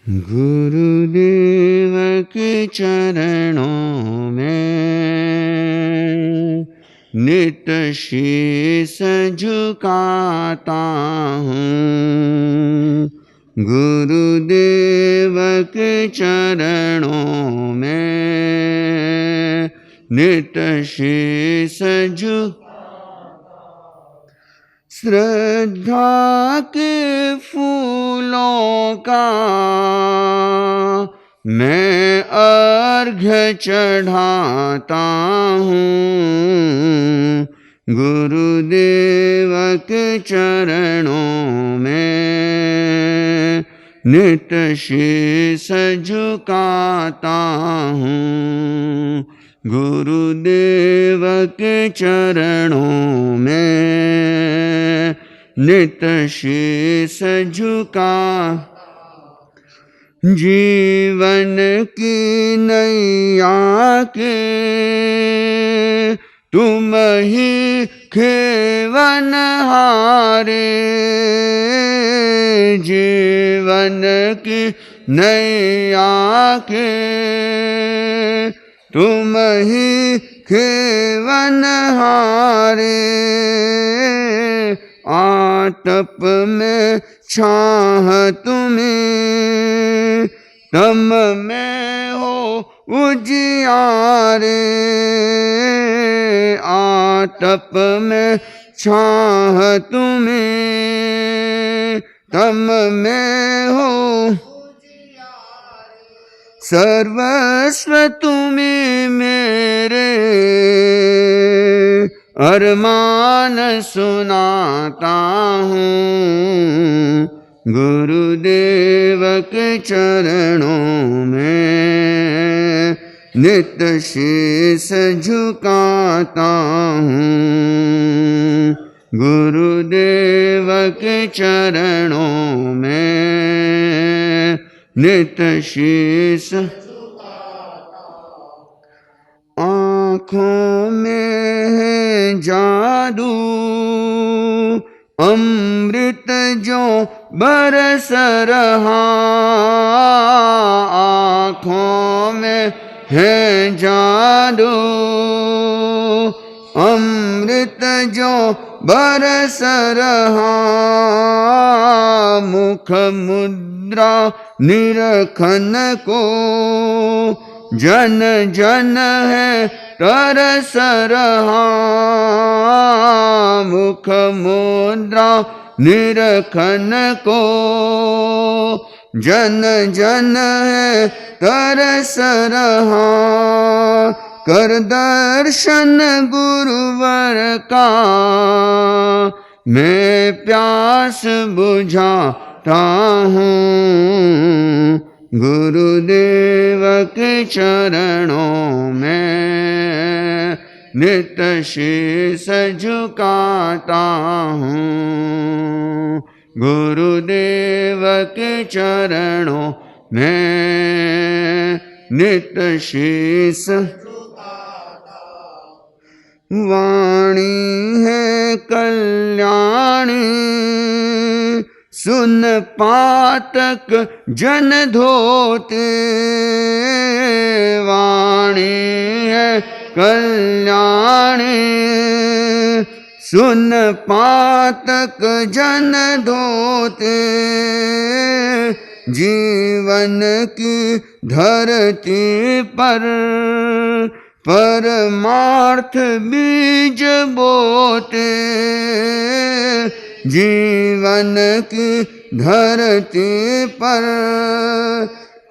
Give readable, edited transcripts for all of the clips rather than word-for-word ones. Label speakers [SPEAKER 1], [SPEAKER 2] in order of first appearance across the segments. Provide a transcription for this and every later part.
[SPEAKER 1] गुरुदेव के चरणों में नित शीस झुकाता हूँ। गुरुदेव के चरणों में नित शीस श्रद्धा के फूलों का मैं अर्घ्य चढ़ाता हूँ। गुरुदेव के चरणों में नित शीस झुकाता हूँ। गुरुदेव के चरणों में नित शीस झुका। जीवन की नैया के तुम ही खेवन हारे। जीवन की नैया के तुम ही खेवन हारे। आतप में छाह तुम्हें तम में हो उजियारे। आतप में छाह तुम्हें तम में हो सर्वस्व तुम्हें मेरे अरमान सुनाता हूँ। गुरुदेव के चरणों में नित शीस झुकाता हूँ। गुरुदेव के चरणों में नित शीस। आँखों में है जादू अमृत जो बरस रहा। आँखों में है जादू अमृत जो बरस रहा। मुख मुद्रा निरखन को जन जन है तरस रहा। मुख मुद्रा निरखन को जन जन है तरस रहा। कर दर्शन गुरुवर का मैं प्यास बुझाता हूँ। गुरुदेव के चरणों में नित शीस झुकाता हूँ। गुरुदेव के चरणों में नित शीस। वाणी है कल्याणी सुन पातक जन धोते। वाणी है कल्याणी सुन पातक जन धोते। जीवन की धरती पर परमार्थ बीज बोते। जीवन की धरती पर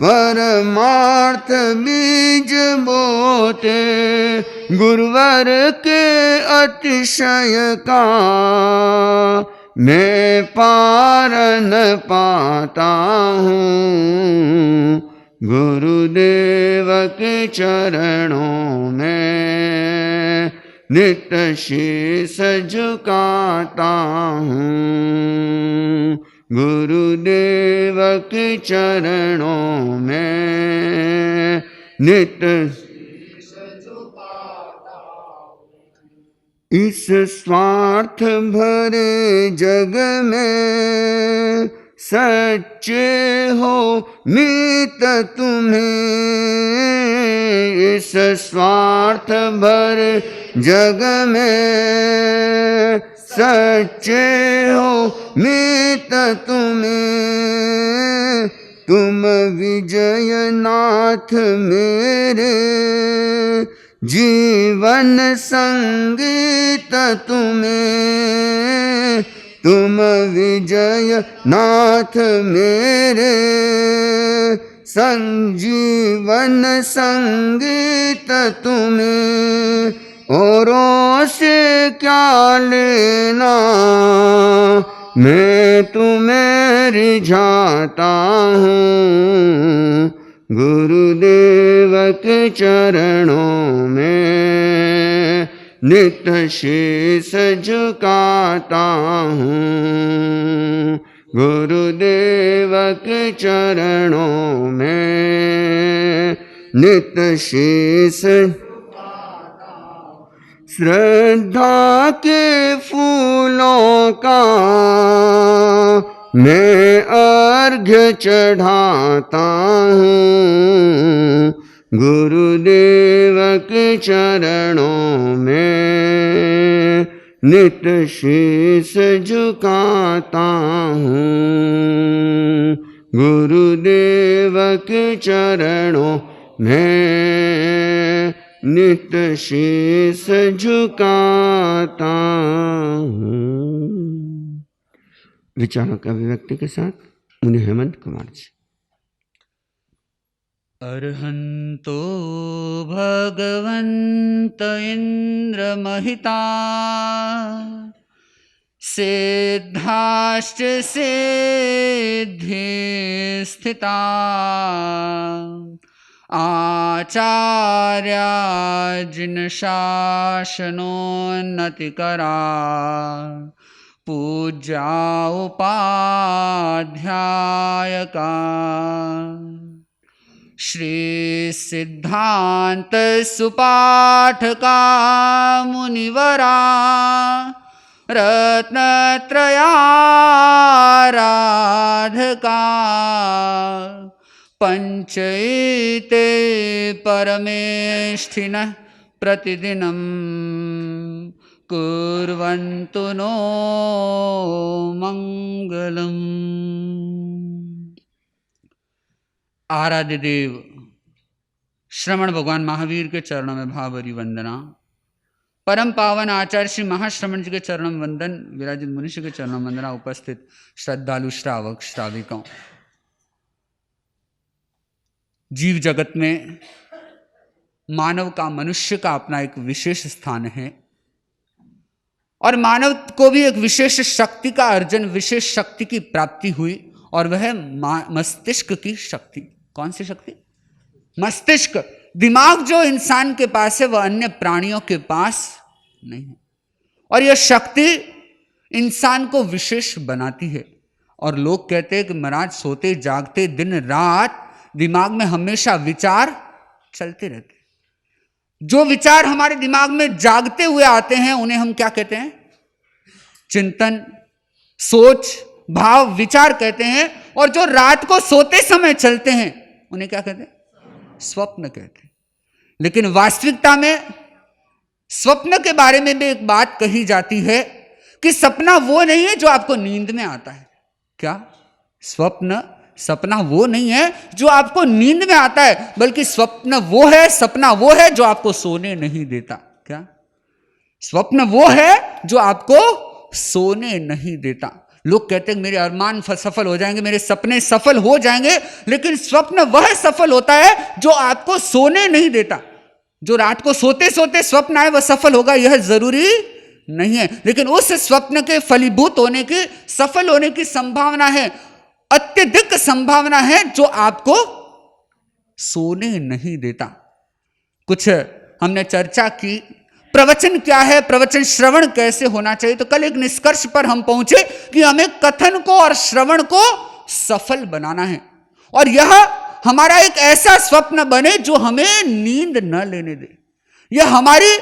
[SPEAKER 1] परमार्थ बीज बोते। गुरुवर के अतिशय का मैं पार न पाता हूँ। गुरुदेव के चरणों में नित शीस झुकाता हूँ। गुरुदेव के चरणों में नित इस स्वार्थ भरे जग में सच्चे हो मीत तुम्हें इस स्वार्थ भर जग में, सच्चे हो मीत तुम्हें तुम विजय नाथ मेरे, जीवन संगीत तुम्हें तुम विजय नाथ मेरे, संजीवन संगीत तुम्हें औरों से क्या लेना, मैं तुम्हें रिझाता हूँ गुरुदेव के चरणों में नित्य शीश झुकाता हूँ, गुरुदेव के चरणों में नित्य शीश, श्रद्धा के फूलों का मैं अर्घ्य चढ़ाता हूँ गुरुदेव के चरणों में नित्य शीश झुकाता हूँ, गुरुदेव के चरणों में नित्य शीश झुकाता हूँ। विचारों का अभिव्यक्ति के साथ मुनि हेमंत कुमार जी।
[SPEAKER 2] अर्हन्तो भगवन्त इन्द्रमहिता सिद्धाश्च सिद्धि स्थिता आचार्या जिन शासनोन्नतिकरा पूज्या उपाध्यायका श्री सिद्धांत सुपाठका मुनिवरा रत्नत्रयाराधका पंचैते परमेष्ठिनः प्रतिदिनं कुर्वन्तु नो मंगलम्। आराध्य देव श्रवण भगवान महावीर के चरणों में भावभरी वंदना। परम पावन आचार्य श्री महाश्रवण जी के चरणों में वंदन। विराजित मनुष्य के चरणों में वंदना। उपस्थित श्रद्धालु श्रावक श्राविकाओं, जीव जगत में मानव का, मनुष्य का अपना एक विशेष स्थान है और मानव को भी एक विशेष शक्ति का अर्जन, विशेष शक्ति की प्राप्ति हुई और वह मस्तिष्क की शक्ति। कौन सी शक्ति? मस्तिष्क, दिमाग जो इंसान के पास है वह अन्य प्राणियों के पास नहीं है और यह शक्ति इंसान को विशेष बनाती है। और लोग कहते हैं कि महाराज सोते जागते दिन रात दिमाग में हमेशा विचार चलते रहते हैं। जो विचार हमारे दिमाग में जागते हुए आते हैं उन्हें हम क्या कहते हैं? चिंतन, सोच, भाव, विचार कहते हैं। और जो रात को सोते समय चलते हैं उन्हें क्या कहते हैं? स्वप्न कहते हैं। लेकिन वास्तविकता में स्वप्न के बारे में भी एक बात कही जाती है कि सपना वो नहीं है जो आपको नींद में आता है। क्या? सपना वो नहीं है जो आपको नींद में आता है, बल्कि सपना वो है जो आपको सोने नहीं देता। क्या? स्वप्न वो है जो आपको सोने नहीं देता। लोग कहते हैं मेरे अरमान सफल हो जाएंगे, मेरे सपने सफल हो जाएंगे, लेकिन स्वप्न वह सफल होता है जो आपको सोने नहीं देता। जो रात को सोते सोते स्वप्न आए वह सफल होगा यह जरूरी नहीं है, लेकिन उस स्वप्न के फलीभूत होने की, सफल होने की संभावना है, अत्यधिक संभावना है, जो आपको सोने नहीं देता। कुछ हमने चर्चा की, प्रवचन क्या है, प्रवचन श्रवण कैसे होना चाहिए। तो कल एक निष्कर्ष पर हम पहुंचे कि हमें कथन को और श्रवण को सफल बनाना है और यह हमारा एक ऐसा स्वप्न बने जो हमें नींद न लेने दे, यह हमारी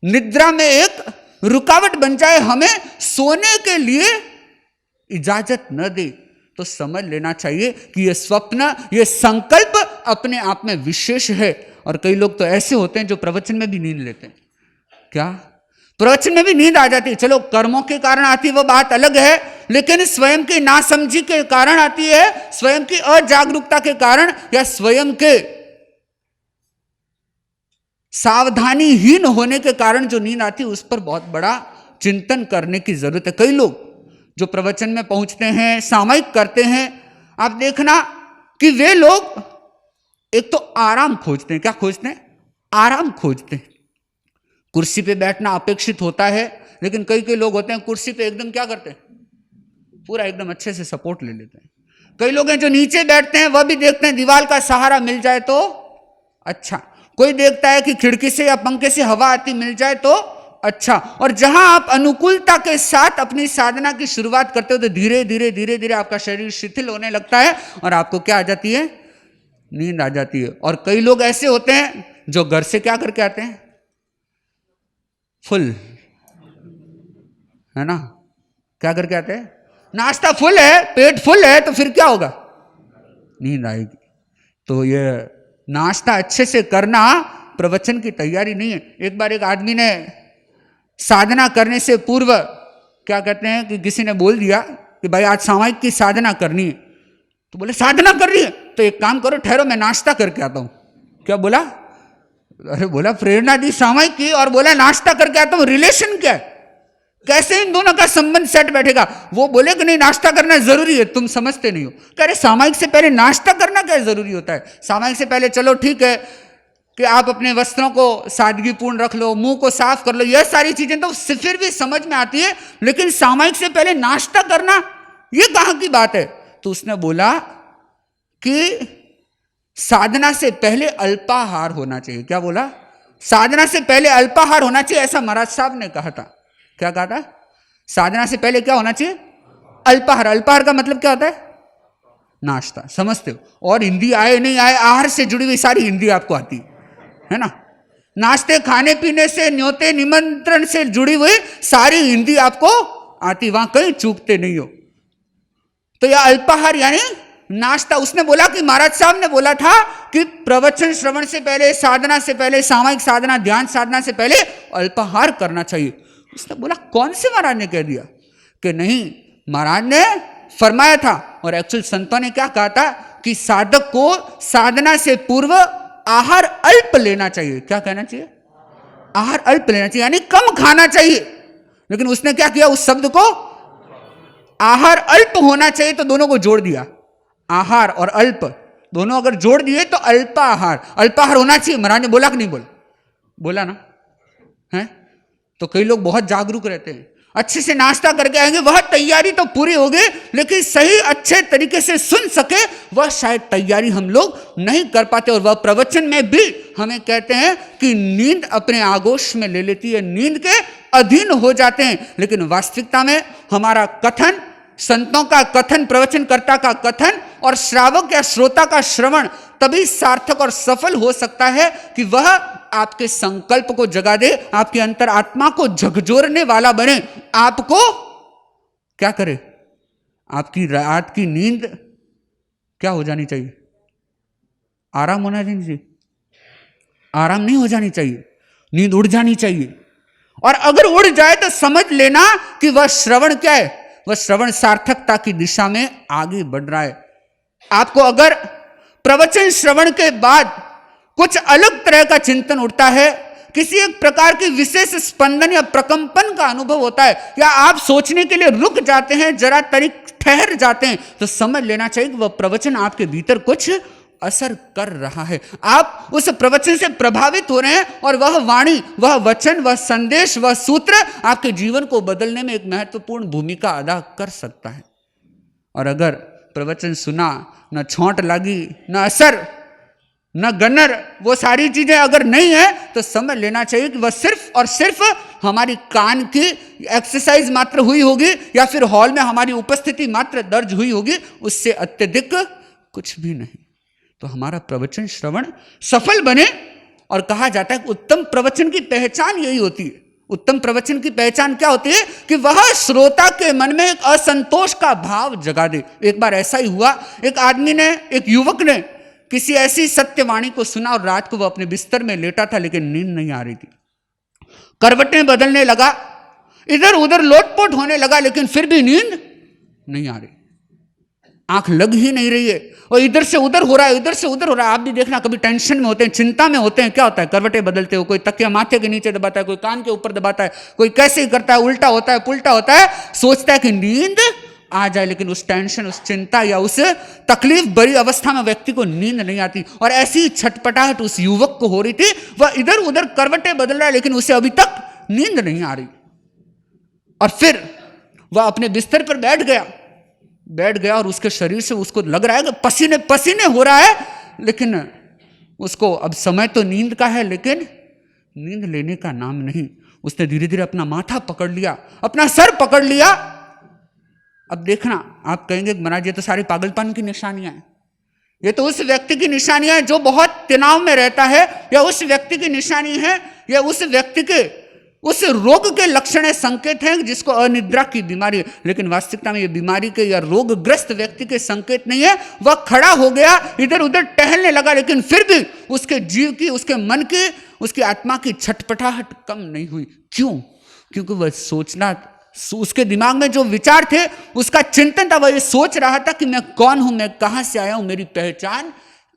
[SPEAKER 2] निद्रा में एक रुकावट बन जाए, हमें सोने के लिए इजाजत न दे। तो समझ लेना चाहिए कि ये स्वप्न, ये संकल्प अपने आप में विशेष है। और कई लोग तो ऐसे होते हैं जो प्रवचन में भी नींद लेते हैं। क्या प्रवचन में भी नींद आ जाती है? चलो कर्मों के कारण आती है वो बात अलग है, लेकिन स्वयं की नासमझी के कारण आती है, स्वयं की अजागरूकता के कारण या स्वयं के सावधानीहीन होने के कारण जो नींद आती है उस पर बहुत बड़ा चिंतन करने की जरूरत है। कई लोग जो प्रवचन में पहुंचते हैं, सामयिक करते हैं, आप देखना कि वे लोग एक तो आराम खोजते हैं। क्या खोजते हैं? आराम खोजते हैं। कुर्सी पे बैठना अपेक्षित होता है, लेकिन कई कई लोग होते हैं कुर्सी पे एकदम क्या करते हैं, पूरा एकदम अच्छे से सपोर्ट ले लेते हैं। कई लोग हैं जो नीचे बैठते हैं, वह भी देखते हैं दीवार का सहारा मिल जाए तो अच्छा। कोई देखता है कि खिड़की से या पंखे से हवा आती मिल जाए तो अच्छा। और जहां आप अनुकूलता के साथ अपनी साधना की शुरुआत करते हो तो धीरे धीरे धीरे धीरे आपका शरीर शिथिल होने लगता है और आपको क्या आ जाती है? नींद आ जाती है। और कई लोग ऐसे होते हैं जो घर से क्या करके आते हैं? फुल, है ना? क्या करके आते हैं? नाश्ता फुल है, पेट फुल है, तो फिर क्या होगा? नींद आएगी। तो ये नाश्ता अच्छे से करना प्रवचन की तैयारी नहीं है। एक बार एक आदमी ने साधना करने से पूर्व क्या कहते हैं कि किसी ने बोल दिया कि भाई आज सामायिक की साधना करनी है, तो बोले साधना कर रही है तो एक काम करो, ठहरो मैं नाश्ता करके आता हूं। क्या बोला? अरे बोला प्रेरणा दी सामायिक की और बोला नाश्ता करके आता हूं, रिलेशन क्या है? कैसे इन दोनों का संबंध सेट बैठेगा? वो बोले कि नहीं नाश्ता करना जरूरी है, तुम समझते नहीं हो। कह रहे सामायिक से पहले नाश्ता करना क्या जरूरी होता है? सामायिक से पहले चलो ठीक है कि आप अपने वस्त्रों को सादगीपूर्ण रख लो, मुंह को साफ कर लो, यह सारी चीजें तो फिर भी समझ में आती है, लेकिन सामायिक से पहले नाश्ता करना यह कहां की बात है? तो उसने बोला कि साधना से पहले अल्पाहार होना चाहिए। क्या बोला? साधना से पहले अल्पाहार होना चाहिए, ऐसा महाराज साहब ने कहा था। क्या कहा था? साधना से पहले क्या होना चाहिए? अल्पाहार। अल्पाहार का मतलब क्या होता है? नाश्ता। समझते हो? और हिंदी आए नहीं आए, आहार से जुड़ी हुई सारी हिंदी आपको आती है ना? नाश्ते, खाने पीने से, न्योते निमंत्रण से जुड़ी हुई सारी हिंदी आपको आती, वहां कहीं चूकते नहीं हो। तो यह अल्पाहार यानी नाश्ता। उसने बोला कि महाराज साहब ने बोला था कि प्रवचन श्रवण से पहले, साधना से पहले, सामायिक साधना, ध्यान साधना से पहले अल्पाहार करना चाहिए। उसने बोला कौन से महाराज ने कह दिया? कि नहीं, महाराज ने फरमाया था। और एक्चुअल संतों ने क्या कहा था कि साधक को साधना से पूर्व आहार अल्प लेना चाहिए। क्या कहना चाहिए? आहार अल्प लेना चाहिए, यानी कम खाना चाहिए। लेकिन उसने क्या किया? उस शब्द को आहार अल्प होना चाहिए तो दोनों को जोड़ दिया। आहार और अल्प दोनों अगर जोड़ दिए तो अल्पाहार, अल्पाहार होना चाहिए। महाराज ने बोला कि नहीं बोला? बोला ना है? तो कई लोग बहुत जागरूक रहते हैं, अच्छे से नाश्ता करके आएंगे, वह तैयारी तो पूरी हो गई, लेकिन सही अच्छे तरीके से सुन सके वह शायद तैयारी हम लोग नहीं कर पाते। और वह प्रवचन में भी हमें कहते हैं कि नींद अपने आगोश में ले लेती है, नींद के अधीन हो जाते हैं। लेकिन वास्तविकता में हमारा कथन, संतों का कथन, प्रवचनकर्ता का कथन और श्रावक या श्रोता का श्रवण तभी सार्थक और सफल हो सकता है कि वह आपके संकल्प को जगा दे, आपकी अंतरात्मा को झकझोरने वाला बने, आपको क्या करे? आपकी रात की नींद क्या हो जानी चाहिए? आराम होना चाहिए, आराम नहीं हो जानी चाहिए, नींद उड़ जानी चाहिए। और अगर उड़ जाए तो समझ लेना कि वह श्रवण क्या है? वह श्रवण सार्थकता की दिशा में आगे बढ़ रहा है। आपको अगर प्रवचन श्रवण के बाद कुछ अलग तरह का चिंतन उठता है, किसी एक प्रकार की विशेष स्पंदन या प्रकंपन का अनुभव होता है, या आप सोचने के लिए रुक जाते हैं, जरा तरीक ठहर जाते हैं, तो समझ लेना चाहिए कि वह प्रवचन आपके भीतर कुछ असर कर रहा है। आप उस प्रवचन से प्रभावित हो रहे हैं और वह वाणी, वह वचन, वह संदेश, वह सूत्र आपके जीवन को बदलने में एक महत्वपूर्ण भूमिका अदा कर सकता है। और अगर प्रवचन सुना, न छोंट लगी, न असर, न गन्नर, वो सारी चीजें अगर नहीं है तो समझ लेना चाहिए कि वह सिर्फ और सिर्फ हमारी कान की एक्सरसाइज मात्र हुई होगी, या फिर हॉल में हमारी उपस्थिति मात्र दर्ज हुई होगी, उससे अत्यधिक कुछ भी नहीं। तो हमारा प्रवचन श्रवण सफल बने। और कहा जाता है कि उत्तम प्रवचन की पहचान यही होती है उत्तम प्रवचन की पहचान क्या होती है कि वह श्रोता के मन में एक असंतोष का भाव जगा दे। एक बार ऐसा ही हुआ, एक युवक ने किसी ऐसी सत्यवाणी को सुना और रात को वह अपने बिस्तर में लेटा था, लेकिन नींद नहीं आ रही थी। करवटें बदलने लगा, इधर उधर लोटपोट होने लगा, लेकिन फिर भी नींद नहीं आ रही, आंख लग ही नहीं रही है, और इधर से उधर हो रहा है, इधर से उधर हो रहा है। आप भी देखना, कभी टेंशन में होते हैं, चिंता में होते हैं, क्या होता है, करवटें बदलते हो, कोई तकिया माथे के नीचे दबाता है, कोई कान के ऊपर दबाता है, कोई कैसे ही करता है, उल्टा होता है, पुल्टा होता है, सोचता है कि नींद आ जाए, लेकिन उस टेंशन, उस चिंता या उस तकलीफ भरी अवस्था में व्यक्ति को नींद नहीं आती। और ऐसी छटपटाहट उस युवक को हो रही थी, वह इधर उधर करवटें बदल रहा है, लेकिन उसे अभी तक नींद नहीं आ रही। और फिर वह अपने बिस्तर पर बैठ गया और उसके शरीर से उसको लग रहा है कि पसीने पसीने हो रहा है, लेकिन उसको अब समय तो नींद का है, लेकिन नींद लेने का नाम नहीं। उसने धीरे धीरे अपना माथा पकड़ लिया, अपना सर पकड़ लिया। अब देखना, आप कहेंगे महाराज ये तो सारी पागलपन की निशानियां हैं, ये तो उस व्यक्ति की निशानियां हैं जो बहुत तनाव में रहता है, या उस व्यक्ति की निशानी है, या उस व्यक्ति के उस रोग के लक्षण संकेत हैं जिसको अनिद्रा की बीमारी है। लेकिन वास्तविकता में ये बीमारी के या रोगग्रस्त व्यक्ति के संकेत नहीं है। वह खड़ा हो गया, इधर उधर टहलने लगा, लेकिन फिर भी उसके जीव की, उसके मन की, उसकी आत्मा की छटपटाहट कम नहीं हुई। क्यों? क्योंकि वह सोचना, उसके दिमाग में जो विचार थे, उसका चिंतन था, वह ये सोच रहा था कि मैं कौन हूं, मैं कहां से आया हूं, मेरी पहचान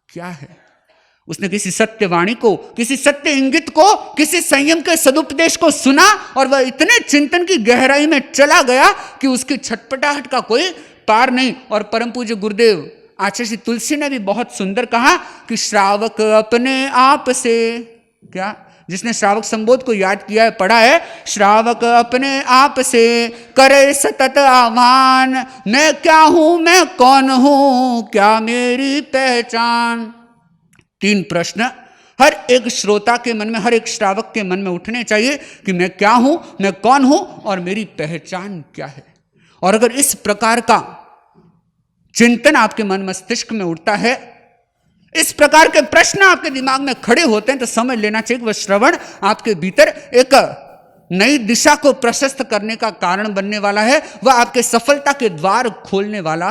[SPEAKER 2] क्या है। उसने किसी सत्यवाणी को, किसी सत्य इंगित को, किसी संयम के सदुपदेश को सुना, और वह इतने चिंतन की गहराई में चला गया कि उसकी छटपटाहट का कोई पार नहीं। और परम पूज्य गुरुदेव आचार्य श्री तुलसी ने भी बहुत सुंदर कहा कि श्रावक अपने आप से, क्या, जिसने श्रावक संबोध को याद किया है, पढ़ा है, श्रावक अपने आप से करे सतत आह्वान, मैं क्या हूं, मैं कौन हूं, क्या मेरी पहचान। 3 प्रश्न हर एक श्रोता के मन में, हर एक श्रावक के मन में उठने चाहिए कि मैं क्या हूं, मैं कौन हूं, और मेरी पहचान क्या है। और अगर इस प्रकार का चिंतन आपके मन मस्तिष्क में उठता है, इस प्रकार के प्रश्न आपके दिमाग में खड़े होते हैं, तो समझ लेना चाहिए कि वह श्रवण आपके भीतर एक नई दिशा को प्रशस्त करने का कारण बनने वाला है, वह आपके सफलता के द्वार खोलने वाला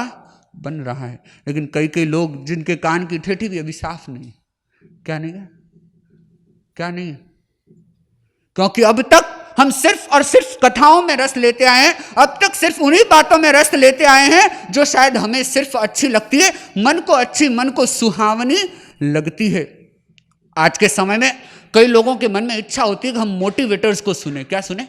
[SPEAKER 2] बन रहा है। लेकिन कई लोग जिनके कान की ठेठी भी अभी साफ नहीं, क्या नहीं है, क्या नहीं है, क्योंकि अब तक हम सिर्फ और सिर्फ कथाओं में रस लेते आए हैं, अब तक सिर्फ उन्हीं बातों में रस लेते आए हैं जो शायद हमें सिर्फ अच्छी लगती है, मन को अच्छी, मन को सुहावनी लगती है। आज के समय में कई लोगों के मन में इच्छा होती है कि हम मोटिवेटर्स को सुने। क्या सुने?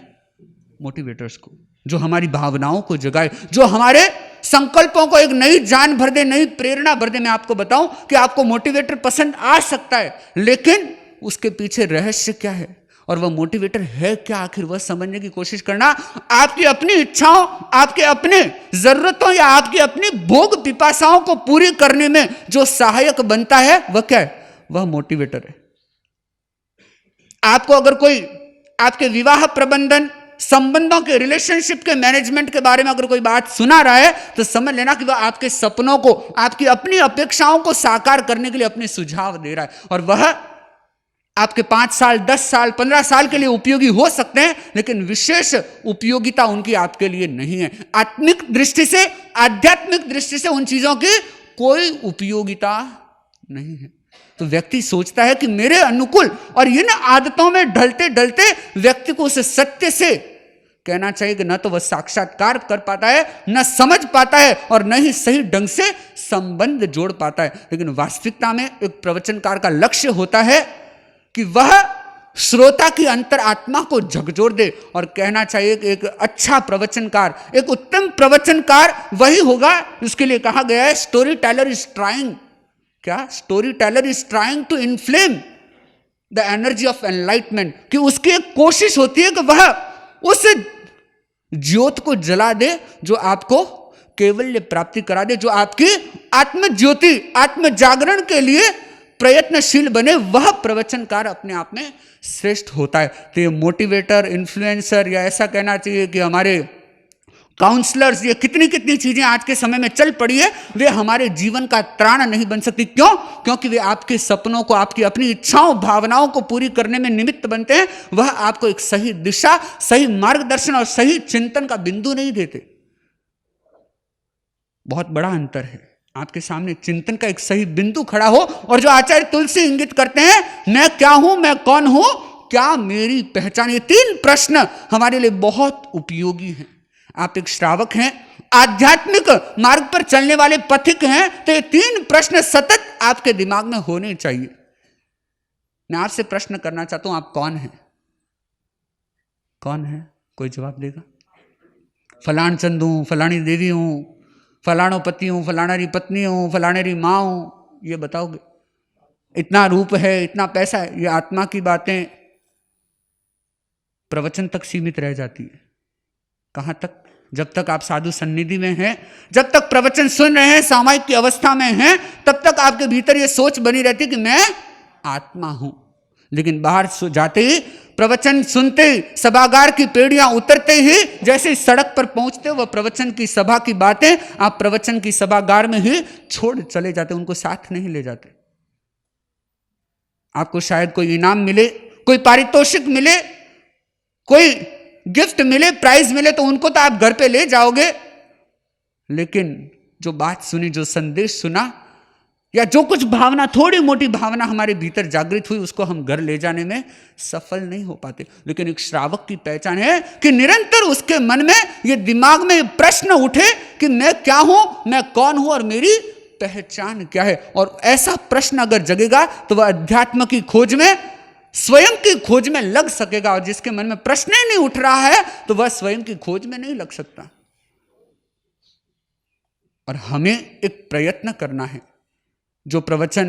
[SPEAKER 2] मोटिवेटर्स को, जो हमारी भावनाओं को जगाए, जो हमारे संकल्पों को एक नई जान भर दे, नई प्रेरणा भर दे। मैं आपको बताऊं कि आपको मोटिवेटर पसंद आ सकता है, लेकिन उसके पीछे रहस्य क्या है और वह मोटिवेटर है क्या, आखिर वह समझने की कोशिश करना। आपकी अपनी इच्छाओं, आपके अपने जरूरतों या आपकी अपनी भोग पिपासाओं को पूरी करने में जो सहायक बनता है, वह क्या है? वह मोटिवेटर है। आपको अगर कोई आपके विवाह प्रबंधन, संबंधों के, रिलेशनशिप के मैनेजमेंट के बारे में अगर कोई बात सुना रहा है, तो समझ लेना कि वह आपके सपनों को, आपकी अपनी अपेक्षाओं को साकार करने के लिए अपने सुझाव दे रहा है, और वह आपके 5 साल, 10 साल, 15 साल के लिए उपयोगी हो सकते हैं, लेकिन विशेष उपयोगिता उनकी आपके लिए नहीं है। आत्मिक दृष्टि से, आध्यात्मिक दृष्टि से उन चीजों की कोई उपयोगिता नहीं है। तो व्यक्ति सोचता है कि मेरे अनुकूल, और इन आदतों में ढलते ढलते व्यक्ति को उस सत्य से कहना चाहिए कि न तो वह साक्षात्कार कर पाता है, न समझ पाता है, और न ही सही ढंग से संबंध जोड़ पाता है। लेकिन वास्तविकता में एक प्रवचनकार का लक्ष्य होता है कि वह श्रोता की अंतर आत्मा को झकझोर दे, और कहना चाहिए कि एक अच्छा प्रवचनकार, एक उत्तम प्रवचनकार वही होगा, उसके लिए कहा गया है स्टोरी टेलर इज ट्राइंग, क्या? Story teller is trying to inflame the energy of enlightenment, कि उसकी एक कोशिश होती है कि वह उस ज्योत को जला दे जो आपको केवल्य प्राप्ति करा दे, जो आपकी आत्म ज्योति, आत्म जागरण के लिए प्रयत्नशील बने। वह प्रवचनकार अपने आप में श्रेष्ठ होता है। तो ये मोटिवेटर, इन्फ्लुएंसर, या ऐसा कहना चाहिए कि हमारे काउंसलर्स, ये कितनी कितनी चीजें आज के समय में चल पड़ी है, वे हमारे जीवन का त्राण नहीं बन सकती। क्यों? क्योंकि वे आपके सपनों को, आपकी अपनी इच्छाओं भावनाओं को पूरी करने में निमित्त बनते हैं। वह आपको एक सही दिशा, सही मार्गदर्शन और सही चिंतन का बिंदु नहीं देते। बहुत बड़ा अंतर है। आपके सामने चिंतन का एक सही बिंदु खड़ा हो, और जो आचार्य तुलसी इंगित करते हैं, मैं क्या हूं, मैं कौन हूं, क्या मेरी पहचान, ये 3 प्रश्न हमारे लिए बहुत उपयोगी हैं। आप एक श्रावक हैं, आध्यात्मिक मार्ग पर चलने वाले पथिक हैं, तो ये 3 प्रश्न सतत आपके दिमाग में होने चाहिए। मैं आपसे प्रश्न करना चाहता हूं, आप कौन हैं? कौन है? कोई जवाब देगा? फलान चंद हूं, फलानी देवी हूं, फलानो पति हूं, फलाना पत्नी हूं, फलाने री मां हूं, ये बताओगे? इतना रूप है, इतना पैसा है, ये आत्मा की बातें प्रवचन तक सीमित रह जाती है। कहां तक? जब तक आप साधु सन्निधि में हैं, जब तक प्रवचन सुन रहे हैं, सामायिक की अवस्था में हैं, तब तक आपके भीतर ये सोच बनी रहती है कि मैं आत्मा हूं। लेकिन बाहर जाते ही, प्रवचन सुनते ही, सभागार की पेड़ियां उतरते ही, जैसे सड़क पर पहुंचते, वह प्रवचन की सभा की बातें आप प्रवचन की सभागार में ही छोड़ चले जाते, उनको साथ नहीं ले जाते। आपको शायद कोई इनाम मिले, कोई पारितोषिक मिले, कोई गिफ्ट मिले, प्राइज मिले, तो उनको तो आप घर पे ले जाओगे, लेकिन जो बात सुनी, जो संदेश सुना, या जो कुछ भावना, थोड़ी मोटी भावना हमारे भीतर जागृत हुई, उसको हम घर ले जाने में सफल नहीं हो पाते। लेकिन एक श्रावक की पहचान है कि निरंतर उसके मन में ये दिमाग में प्रश्न उठे कि मैं क्या हूं, मैं कौन हूं और मेरी पहचान क्या है। और ऐसा प्रश्न अगर जगेगा तो वह अध्यात्म की खोज में, स्वयं की खोज में लग सकेगा। और जिसके मन में प्रश्न ही नहीं उठ रहा है, तो वह स्वयं की खोज में नहीं लग सकता। और हमें एक प्रयत्न करना है। जो प्रवचन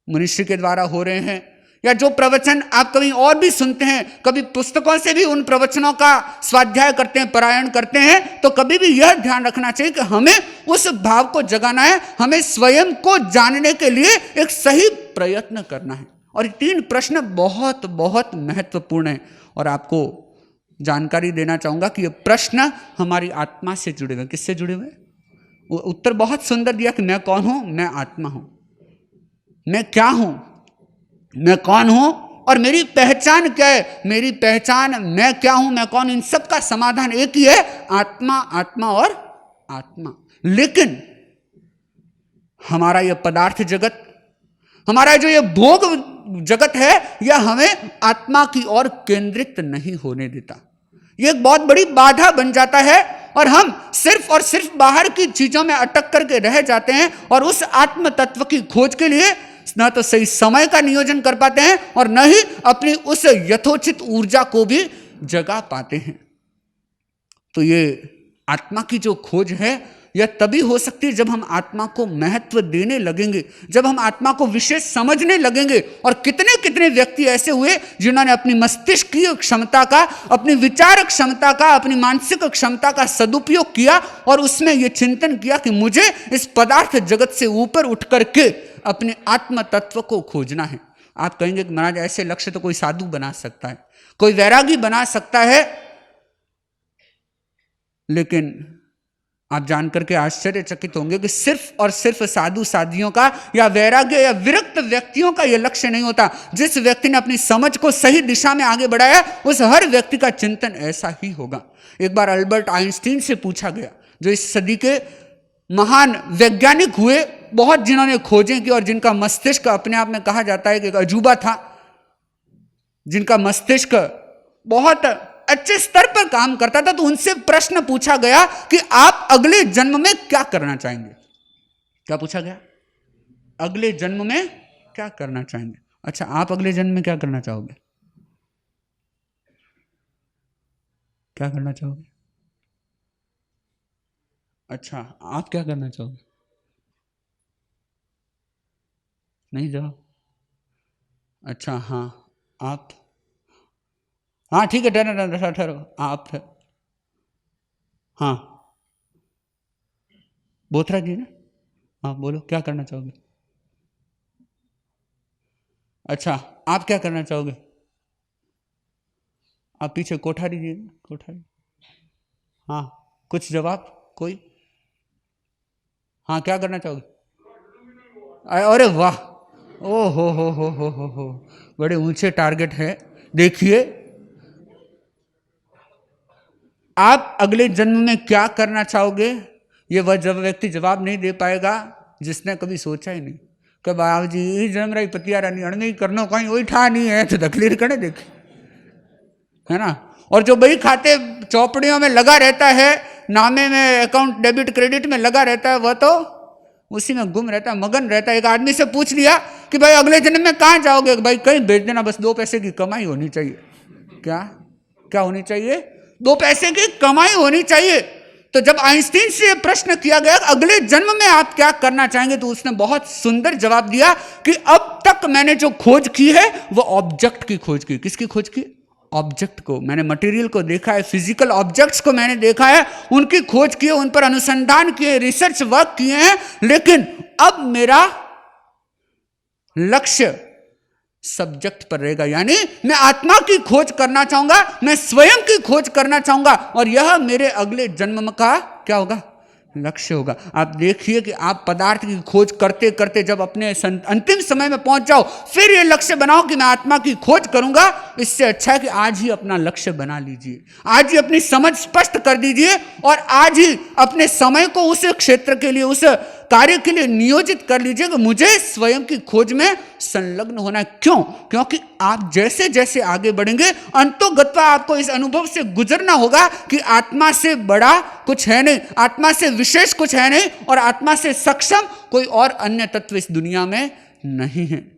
[SPEAKER 2] मनुष्य के द्वारा हो रहे हैं, या जो प्रवचन आप कभी और भी सुनते हैं, कभी पुस्तकों से भी उन प्रवचनों का स्वाध्याय करते हैं, पारायण करते हैं, तो कभी भी यह ध्यान रखना चाहिए कि हमें उस भाव को जगाना है, हमें स्वयं को जानने के लिए एक सही प्रयत्न करना है। और 3 प्रश्न बहुत बहुत महत्वपूर्ण है। और आपको जानकारी देना चाहूंगा कि ये प्रश्न हमारी आत्मा से जुड़े हुए। किससे जुड़े हुए? उत्तर बहुत सुंदर दिया कि मैं कौन हूं, मैं आत्मा हूं। मैं क्या हूं, मैं कौन हूं और मेरी पहचान क्या है, मेरी पहचान, मैं क्या हूं, मैं कौन, इन सब का समाधान एक ही है, आत्मा, आत्मा और आत्मा। लेकिन हमारा यह पदार्थ जगत, हमारा जो ये भोग जगत है, यह हमें आत्मा की ओर केंद्रित नहीं होने देता। यह एक बहुत बड़ी बाधा बन जाता है, और हम सिर्फ और सिर्फ बाहर की चीजों में अटक करके रह जाते हैं, और उस आत्म तत्व की खोज के लिए न तो सही समय का नियोजन कर पाते हैं, और न ही अपनी उस यथोचित ऊर्जा को भी जगा पाते हैं। तो ये आत्मा की जो खोज है, यह तभी हो सकती है जब हम आत्मा को महत्व देने लगेंगे, जब हम आत्मा को विशेष समझने लगेंगे। और कितने कितने व्यक्ति ऐसे हुए जिन्होंने अपनी मस्तिष्क की क्षमता का, अपनी विचार क्षमता का, अपनी मानसिक क्षमता का सदुपयोग किया, और उसमें यह चिंतन किया कि मुझे इस पदार्थ जगत से ऊपर उठ करके अपने आत्म तत्व को खोजना है। आप कहेंगे कि महाराज ऐसे लक्ष्य तो कोई साधु बना सकता है, कोई वैरागी बना सकता है। लेकिन आप जानकर के आश्चर्यचकित होंगे कि सिर्फ और सिर्फ साधु साधियों का या वैराग्य या विरक्त व्यक्तियों का यह लक्ष्य नहीं होता। जिस व्यक्ति ने अपनी समझ को सही दिशा में आगे बढ़ाया, उस हर व्यक्ति का चिंतन ऐसा ही होगा। एक बार अल्बर्ट आइंस्टीन से पूछा गया, जो इस सदी के महान वैज्ञानिक हुए, बहुत जिन्होंने खोजें की, और जिनका मस्तिष्क अपने आप में कहा जाता है कि एक अजूबा था, जिनका मस्तिष्क बहुत अच्छे स्तर पर काम करता था, तो उनसे प्रश्न पूछा गया कि आप अगले जन्म में क्या करना चाहेंगे। क्या पूछा गया? अगले जन्म में क्या करना चाहेंगे। अच्छा, आप अगले जन्म में क्या करना चाहोगे? क्या करना चाहोगे? अच्छा, आप क्या करना चाहोगे? नहीं जवाब? अच्छा, हाँ आप, हाँ ठीक है, ठहरो, आप, हाँ बोथरा जी ना, हाँ बोलो क्या करना चाहोगे? अच्छा, आप क्या करना चाहोगे? आप पीछे कोठारी जी, कोठारी, हाँ कुछ जवाब कोई? हाँ, क्या करना चाहोगे? अरे वाह, ओ हो, बड़े ऊंचे टारगेट है। देखिए, आप अगले जन्म में क्या करना चाहोगे, ये वह जब व्यक्ति जवाब नहीं दे पाएगा जिसने कभी सोचा ही नहीं कि बाबू जी यही जन्म रही पतिया रानी अड़ नहीं करना कहीं वही ठा नहीं है तो तकलीफ करे देखे, है ना। और जो बही खाते चौपड़ियों में लगा रहता है, नामे में अकाउंट डेबिट क्रेडिट में लगा रहता है, वह तो उसी में गुम रहता है, मगन रहता है। एक आदमी से पूछ लिया कि भाई अगले जन्म में कहाँ जाओगे, भाई कहीं भेज देना, बस 2 पैसे की कमाई होनी चाहिए। क्या क्या होनी चाहिए? 2 पैसे की कमाई होनी चाहिए। तो जब आइंस्टीन से प्रश्न किया गया अगले जन्म में आप क्या करना चाहेंगे, तो उसने बहुत सुंदर जवाब दिया कि अब तक मैंने जो खोज की है वो ऑब्जेक्ट की खोज की। किसकी खोज की? ऑब्जेक्ट को। मैंने मटेरियल को देखा है, फिजिकल ऑब्जेक्ट्स को मैंने देखा है, उनकी खोज की है, उन पर अनुसंधान किए, रिसर्च वर्क किए हैं। लेकिन अब मेरा लक्ष्य सब्जेक्ट पर रहेगा, यानी मैं आत्मा की खोज करना चाहूंगा, मैं स्वयं की खोज करना चाहूंगा, और यह मेरे अगले जन्म का क्या होगा? लक्ष्य होगा। आप देखिए कि आप पदार्थ की खोज करते करते जब अपने अंतिम समय में पहुंच जाओ, फिर ये लक्ष्य बनाओ कि मैं आत्मा की खोज करूंगा। इससे अच्छा है कि आज ही अपना लक्ष्य बना लीजिए, आज ही अपनी समझ स्पष्ट कर दीजिए, और आज ही अपने समय को उस क्षेत्र के लिए, उस कार्य के लिए नियोजित कर लीजिए कि मुझे स्वयं की खोज में संलग्न होना है। क्यों? क्योंकि आप जैसे जैसे आगे बढ़ेंगे, अंतोगत्वा आपको इस अनुभव से गुजरना होगा कि आत्मा से बड़ा कुछ है नहीं, आत्मा से विशेष कुछ है नहीं, और आत्मा से सक्षम कोई और अन्य तत्व इस दुनिया में नहीं है।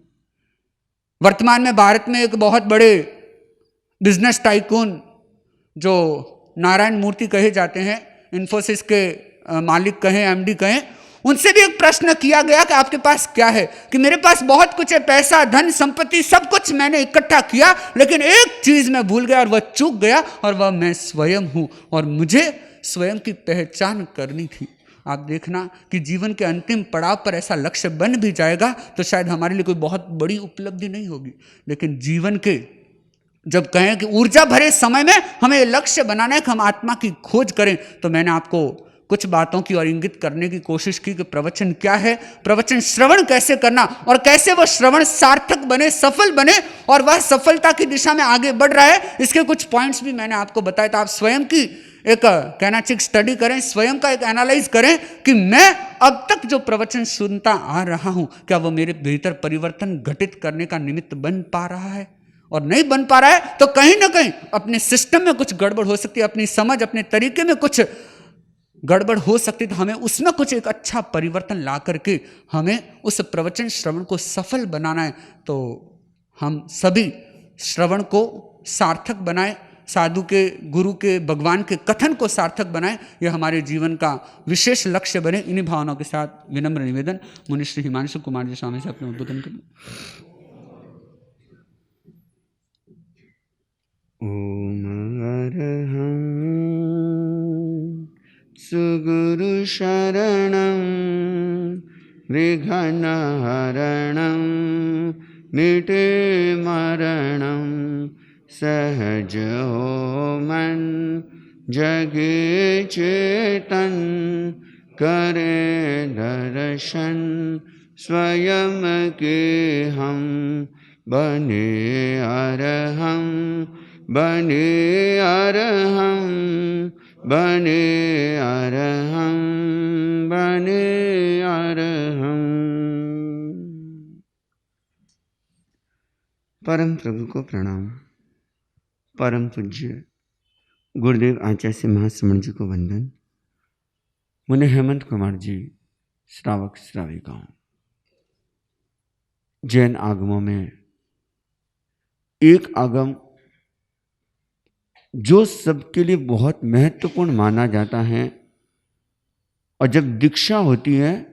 [SPEAKER 2] वर्तमान में भारत में एक बहुत बड़े बिजनेस टाइकून जो नारायण मूर्ति कहे जाते हैं, इन्फोसिस के मालिक कहें, एमडी कहें, उनसे भी एक प्रश्न किया गया कि आपके पास क्या है? कि मेरे पास बहुत कुछ है, पैसा, धन, संपत्ति, सब कुछ मैंने इकट्ठा किया, लेकिन एक चीज मैं भूल गया और वह चूक गया, और वह मैं स्वयं हूं, और मुझे स्वयं की पहचान करनी थी। आप देखना कि जीवन के अंतिम पड़ाव पर ऐसा लक्ष्य बन भी जाएगा तो शायद हमारे लिए कोई बहुत बड़ी उपलब्धि नहीं होगी, लेकिन जीवन के जब कहें कि ऊर्जा भरे समय में हमें ये लक्ष्य बनाना है कि हम आत्मा की खोज करें, तो मैंने आपको कुछ बातों की और इंगित करने की कोशिश की कि प्रवचन क्या है, प्रवचन श्रवण कैसे करना, और कैसे वह श्रवण सार्थक बने, सफल बने, और वह सफलता की दिशा में आगे बढ़ रहा है। इसके कुछ पॉइंट्स भी मैंने आपको बताया। तो आप स्वयं की एक कहना चाहिए स्टडी करें, स्वयं का एक एनालाइज करें कि मैं अब तक जो प्रवचन सुनता आ रहा हूं, क्या वो मेरे भीतर परिवर्तन घटित करने का निमित्त बन पा रहा है? और नहीं बन पा रहा है तो कहीं ना कहीं अपने सिस्टम में कुछ गड़बड़ हो सकती है, अपनी समझ, अपने तरीके में कुछ गड़बड़ हो सकती, तो हमें उसमें कुछ एक अच्छा परिवर्तन ला करके हमें उस प्रवचन श्रवण को सफल बनाना है। तो हम सभी श्रवण को सार्थक बनाएं, साधु के, गुरु के, भगवान के कथन को सार्थक बनाएं, यह हमारे जीवन का विशेष लक्ष्य बने। इन्हीं भावनाओं के साथ विनम्र निवेदन मुनि श्री हिमांशु कुमार जी स्वामी से अपने उद्बोधन करें।
[SPEAKER 1] ओम अरहं सुगुरु शरणं विघ्नहरणं मिटे मरणं सहज हो मन जगे चेतन करे दर्शन स्वयं के हम बने अरहं बने अरहं बने अरहं बने अरहं। परम प्रभु को प्रणाम। परम पूज्य गुरुदेव आचार्य श्री महाश्रमण जी को वंदन। मुनि हेमंत कुमार जी, श्रावक श्राविकाओं, जैन आगमों में एक आगम जो सबके लिए बहुत महत्वपूर्ण माना जाता है, और जब दीक्षा होती है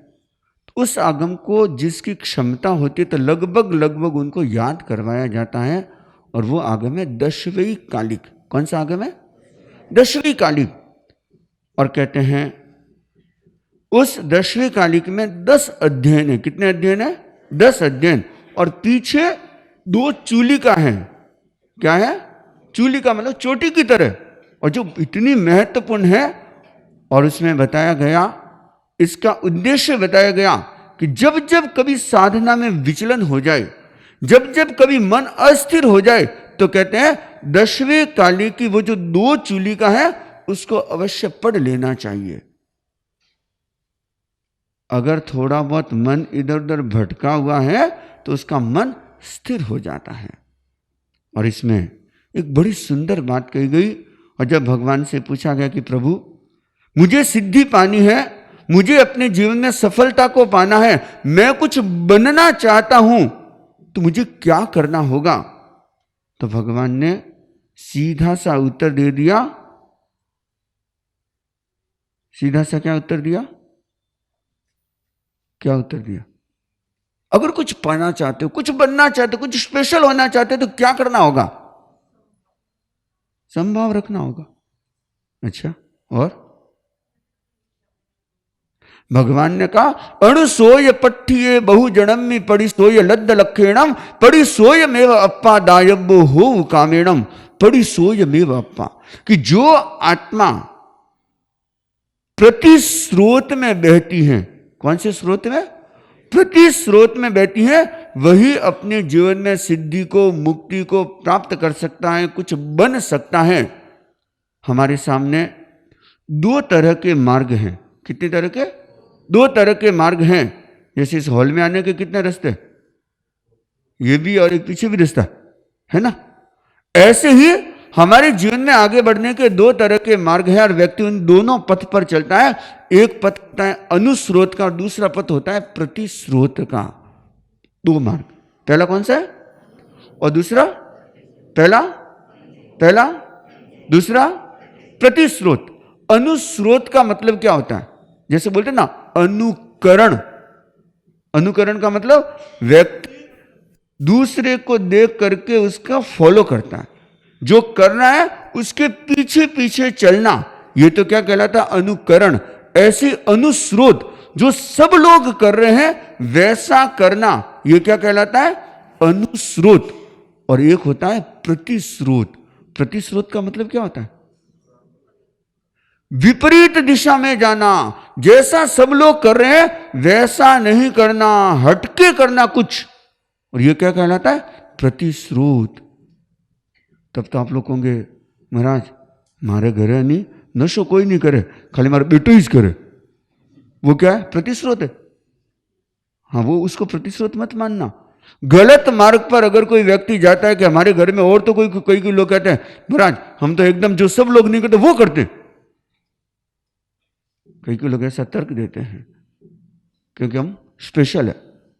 [SPEAKER 1] तो उस आगम को जिसकी क्षमता होती है तो लगभग उनको याद करवाया जाता है, और वो आगम है दशवें कालिक। कौन सा आगम है? दशवें कालिक। और कहते हैं उस दशवें कालिक में 10 अध्ययन है। कितने अध्ययन है? 10 अध्ययन। और पीछे 2 चूलिका है। क्या है? चूलिका मतलब चोटी की तरह, और जो इतनी महत्वपूर्ण है और उसमें बताया गया, इसका उद्देश्य बताया गया कि जब जब कभी साधना में विचलन हो जाए, जब जब कभी मन अस्थिर हो जाए, तो कहते हैं 10वें काली की वो जो 2 चूलिका है उसको अवश्य पढ़ लेना चाहिए। अगर थोड़ा बहुत मन इधर उधर भटका हुआ है तो उसका मन स्थिर हो जाता है। और इसमें एक बड़ी सुंदर बात कही गई, और जब भगवान से पूछा गया कि प्रभु मुझे सिद्धि पानी है, मुझे अपने जीवन में सफलता को पाना है, मैं कुछ बनना चाहता हूं, तो मुझे क्या करना होगा? तो भगवान ने सीधा सा उत्तर दे दिया। सीधा सा क्या उत्तर दिया? क्या उत्तर दिया? अगर कुछ पाना चाहते हो, कुछ बनना चाहते हो, कुछ स्पेशल होना चाहते हो, तो क्या करना होगा? संभाव रखना होगा। अच्छा, और भगवान ने कहा अणुसोय पट्ठिये बहुजनम पड़ी सोय लद्द लक्षेणम पड़ी सोय मेव अप्पा दायब्बो हो कामेणम पड़ी सोय मेव अप्पा, कि जो आत्मा प्रति स्रोत में बहती है, कौन से स्रोत में? प्रति स्रोत में बहती है, वही अपने जीवन में सिद्धि को, मुक्ति को प्राप्त कर सकता है, कुछ बन सकता है। हमारे सामने 2 तरह के मार्ग हैं। कितने तरह के? 2 तरह के मार्ग हैं। जैसे इस हॉल में आने के कितने रास्ते? ये भी और एक पीछे भी रास्ता है ना। ऐसे ही हमारे जीवन में आगे बढ़ने के 2 तरह के मार्ग हैं, और व्यक्ति उन दोनों पथ पर चलता है। एक पथ होता है अनुस्रोत का, और दूसरा पथ होता है प्रतिस्रोत का। 2 मार्ग। पहला कौन सा है और दूसरा? पहला दूसरा प्रतिस्रोत। अनुस्रोत का मतलब क्या होता है? जैसे बोलते हैं ना अनुकरण। अनुकरण का मतलब व्यक्ति दूसरे को देख करके उसका फॉलो करता है, जो करना है उसके पीछे पीछे चलना, ये तो क्या कहलाता है? अनुकरण। ऐसे अनुस्रोत, जो सब लोग कर रहे हैं वैसा करना, ये क्या कहलाता है? अनुस्रोत। और एक होता है प्रतिस्रोत। प्रतिस्रोत का मतलब क्या होता है? विपरीत दिशा में जाना। जैसा सब लोग कर रहे हैं वैसा नहीं करना, हटके करना कुछ, और ये क्या कहलाता है? प्रतिस्रोत। तब तो आप लोग कहोगे महाराज मारे घरे नहीं नशो कोई नहीं करे, खाली मारे बेटो ही करे। वो क्या है? प्रतिस्रोत है। हाँ, वो उसको प्रतिस्रोत मत मानना। गलत मार्ग पर अगर कोई व्यक्ति जाता है कि हमारे घर में और तो कोई लोग कहते हैं महाराज हम तो एकदम जो सब लोग नहीं करते वो करते, कई लोग ऐसा तर्क देते हैं क्योंकि हम स्पेशल है,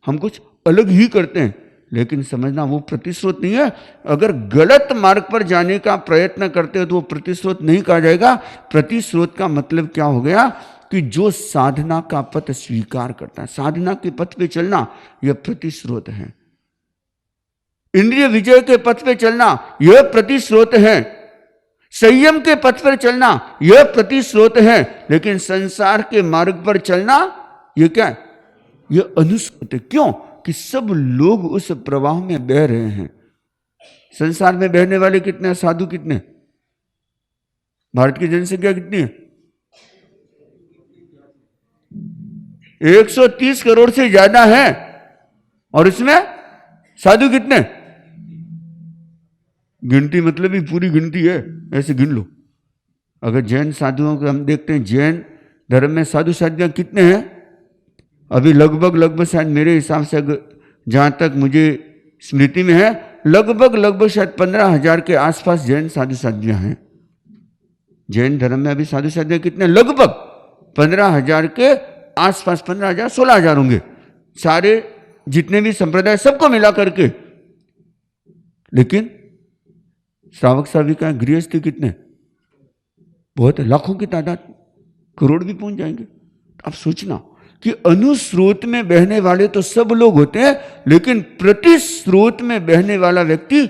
[SPEAKER 1] हम कुछ अलग ही करते हैं। लेकिन समझना वो प्रतिस्रोत नहीं है। अगर गलत मार्ग पर जाने का प्रयत्न करते हो तो वो प्रतिस्रोत नहीं कहा जाएगा। प्रतिस्रोत का मतलब क्या हो गया? कि जो साधना का पथ स्वीकार करता है, साधना के पथ पे चलना, यह प्रतिस्रोत है। इंद्रिय विजय के पथ पे चलना, यह प्रतिस्रोत है। संयम के पथ पर चलना, यह प्रतिस्रोत है। लेकिन संसार के मार्ग पर चलना, यह क्या है? यह अनुस्रोत है। क्यों? कि सब लोग उस प्रवाह में बह रहे हैं। संसार में बहने वाले कितने हैं? साधु कितने? भारत की जनसंख्या कितनी है? 130 करोड़ से ज्यादा है। और इसमें साधु कितने? गिनती मतलब ही पूरी गिनती है, ऐसे गिन लो। अगर जैन साधुओं को हम देखते हैं, जैन धर्म में साधु साधियां कितने हैं? अभी लगभग शायद मेरे हिसाब से जहाँ तक मुझे स्मृति में है, लगभग शायद 15,000 के आसपास जैन साधु साधियां हैं। जैन धर्म में अभी साधु साधियां कितने? लगभग 15,000 के आसपास, 15,000 16,000 होंगे, सारे जितने भी संप्रदाय सबको मिला करके। लेकिन श्रावक श्राविका गृहस्थी कितने? बहुत है, लाखों की तादाद, करोड़ भी पहुंच जाएंगे। आप सोचना कि अनुस्रोत में बहने वाले तो सब लोग होते हैं, लेकिन प्रतिस्रोत में बहने वाला व्यक्ति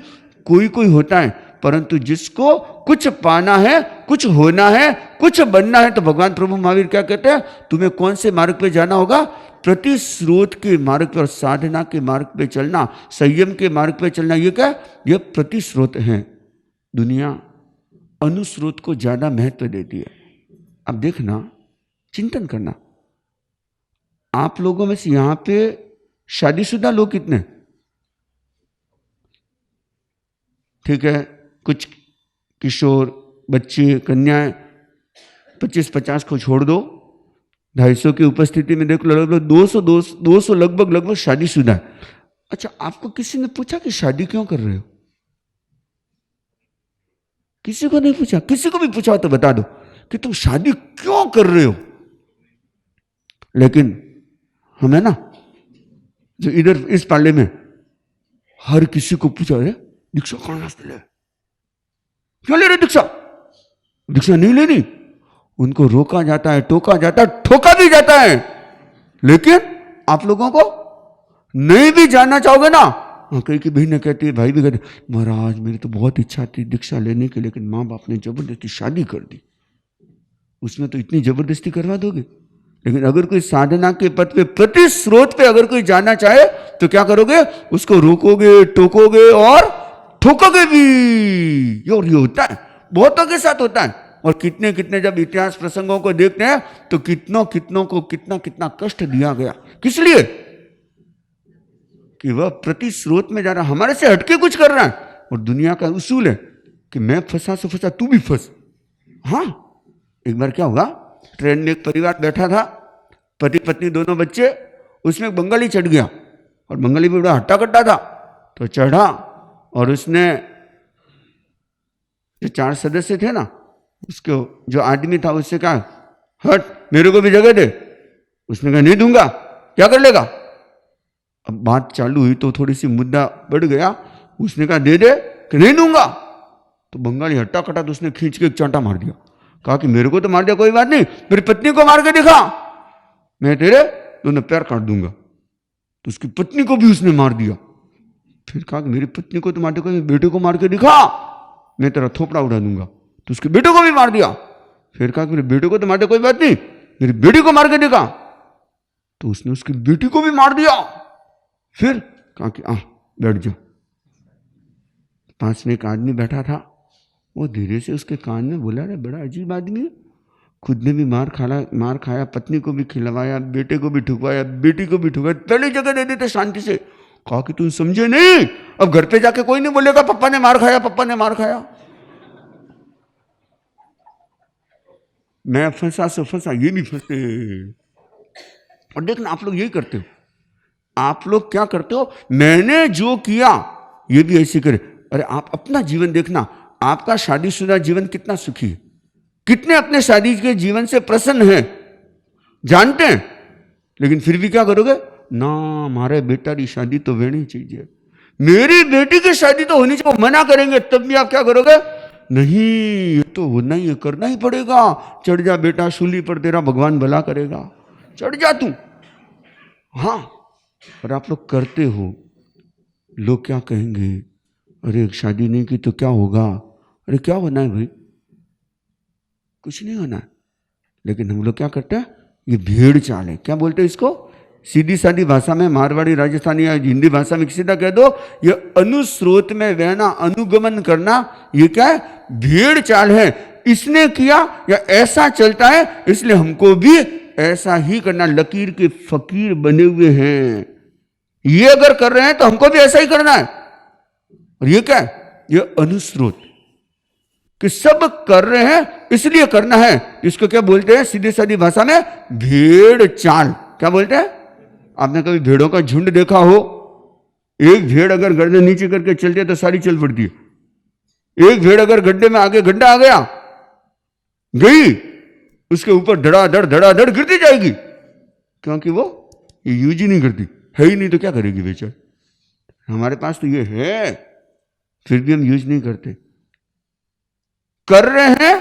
[SPEAKER 1] कोई होता है। परंतु जिसको कुछ पाना है, कुछ होना है, कुछ बनना है, तो भगवान प्रभु महावीर क्या कहते हैं? तुम्हें कौन से मार्ग पे जाना होगा? प्रतिस्रोत के मार्ग पर, साधना के मार्ग पे चलना, संयम के मार्ग पे चलना। ये क्या? ये प्रतिस्रोत है। दुनिया अनुस्रोत को ज्यादा महत्व देती है। आप देखना, चिंतन करना, आप लोगों में से यहां पे शादीशुदा लोग कितने? ठीक है, कुछ किशोर, बच्चे, कन्याएं 25-50 को छोड़ दो, 250 की उपस्थिति में देख लो लगभग 200 लगभग शादीशुदा है। अच्छा, आपको किसी ने पूछा कि शादी क्यों कर रहे हो? किसी को नहीं पूछा। किसी को भी पूछा तो बता दो कि तुम शादी क्यों कर रहे हो। लेकिन हम है ना, जो इधर इस पाले में हर किसी को पूछा, अरे दीक्षा कौन वास्ते ले, क्यों ले रहे दीक्षा? दीक्षा नहीं लेनी। उनको रोका जाता है, टोका जाता है, ठोका भी जाता है। लेकिन आप लोगों को नहीं भी जानना चाहोगे ना, कई की बहनें कहती है, भाई भी कहते, महाराज मेरी तो बहुत इच्छा थी दीक्षा लेने की, लेकिन माँ बाप ने जबरदस्ती शादी कर दी। उसमें तो इतनी जबरदस्ती करवा दोगे। लेकिन अगर कोई साधना के पथ पे, प्रति स्रोत पे अगर कोई जाना चाहे तो क्या करोगे? उसको रोकोगे, टोकोगे और ठोकोगे भी। और ये होता है, बहुतों के साथ होता है। और कितने कितने जब इतिहास प्रसंगों को देखते हैं तो कितनों को कितना कष्ट दिया गया। किस लिए? कि वह प्रति स्रोत में जा रहा, हमारे से हटके कुछ कर रहा है। और दुनिया का उसूल है कि मैं फंसा सो फंसा, तू भी फंस। हाँ, एक बार क्या हुआ, ट्रेन में एक परिवार बैठा था, पति पत्नी दोनों बच्चे, उसमें एक बंगाली चढ़ गया और बंगाली भी बड़ा हट्टा कट्टा था। तो चढ़ा और उसने, जो 4 सदस्य थे ना, उसको जो आदमी था उससे कहा, हट मेरे को भी जगह दे। उसने कहा नहीं दूंगा। क्या कर लेगा? अब बात चालू हुई तो थोड़ी सी मुद्दा बढ़ गया। उसने कहा दे दे कि नहीं दूंगा। तो बंगाली हट्टा कटा, तो उसने खींच के एक चांटा मार दिया। कहा कि मेरे को तो मार दिया कोई बात नहीं, मेरी पत्नी को मार के दिखा, मैं तेरे दोनों पैर काट दूंगा। तो उसकी पत्नी को भी उसने मार दिया। फिर कहा कि मेरी पत्नी को तो मार दिया, बेटे को मार के दिखा, मैं तेरा थोपड़ा उड़ा दूंगा। तो उसके बेटे को भी मार दिया। फिर कहा कि मेरे बेटे को तो मार दिया कोई बात नहीं, मेरी बेटी को मार के दिखा। तो उसने उसकी बेटी को भी मार दिया। फिर कहा कि बैठ जाओ। पास में एक आदमी बैठा था, वो धीरे से उसके कान में बोला, अरे बड़ा अजीब आदमी है, खुद ने भी मार खाया, पत्नी को भी खिलवाया, बेटे को भी ठुकवाया, बेटी को भी ठुकवाया, पहली जगह दे देते शांति से। कहा कि तुम समझे नहीं, अब घर पे जाके कोई नहीं बोलेगा पापा ने मार खाया, पापा ने मार खाया। मैं फंसा सो फंसा, ये भी फंसे। और देखना, आप लोग यही करते हो। आप लोग क्या करते हो? मैंने जो किया ये भी ऐसे करे। अरे आप अपना जीवन देखना, आपका शादीशुदा जीवन कितना सुखी है, कितने अपने शादी के जीवन से प्रसन्न हैं, जानते हैं। लेकिन फिर भी क्या करोगे? ना, हमारे बेटा की शादी तो होनी चाहिए, मेरी बेटी की शादी तो होनी चाहिए। मना करेंगे तब भी आप क्या करोगे? नहीं, ये तो होना ही है, करना ही पड़ेगा। चढ़ जा बेटा सूली पर, तेरा भगवान भला करेगा, चढ़ जा तू। हाँ, और आप लोग करते हो। लोग क्या कहेंगे? अरे शादी नहीं की तो क्या होगा? अरे क्या होना है भाई? कुछ नहीं होना। लेकिन हम लोग क्या करते हैं? ये भेड़ चाल है। क्या बोलते हैं इसको? सीधी सादी भाषा में, मारवाड़ी, राजस्थानी या हिंदी भाषा में सीधा कह दो, ये अनुस्रोत में बहना, अनुगमन करना, ये क्या है? भेड़ चाल है। इसने किया या ऐसा चलता है, इसलिए हमको भी ऐसा ही करना। लकीर के फकीर बने हुए हैं, ये अगर कर रहे हैं तो हमको भी ऐसा ही करना है। और ये क्या है? ये अनुस्रोत, कि सब कर रहे हैं इसलिए करना है। इसको क्या बोलते हैं सीधी सादी भाषा में? भेड़ चाल। क्या बोलते हैं? आपने कभी भेड़ों का झुंड देखा हो? एक भेड़ अगर गर्दन नीचे करके चलती है तो सारी चल पड़ती है। एक भेड़ अगर गड्ढे में आगे, गड्ढा आ गया, गई, उसके ऊपर धड़ाधड़ गिरती जाएगी, क्योंकि वो ये यूज ही नहीं करती है ही नहीं, तो क्या करेगी बेचारी? हमारे पास तो ये है, फिर भी हम यूज नहीं करते। कर रहे हैं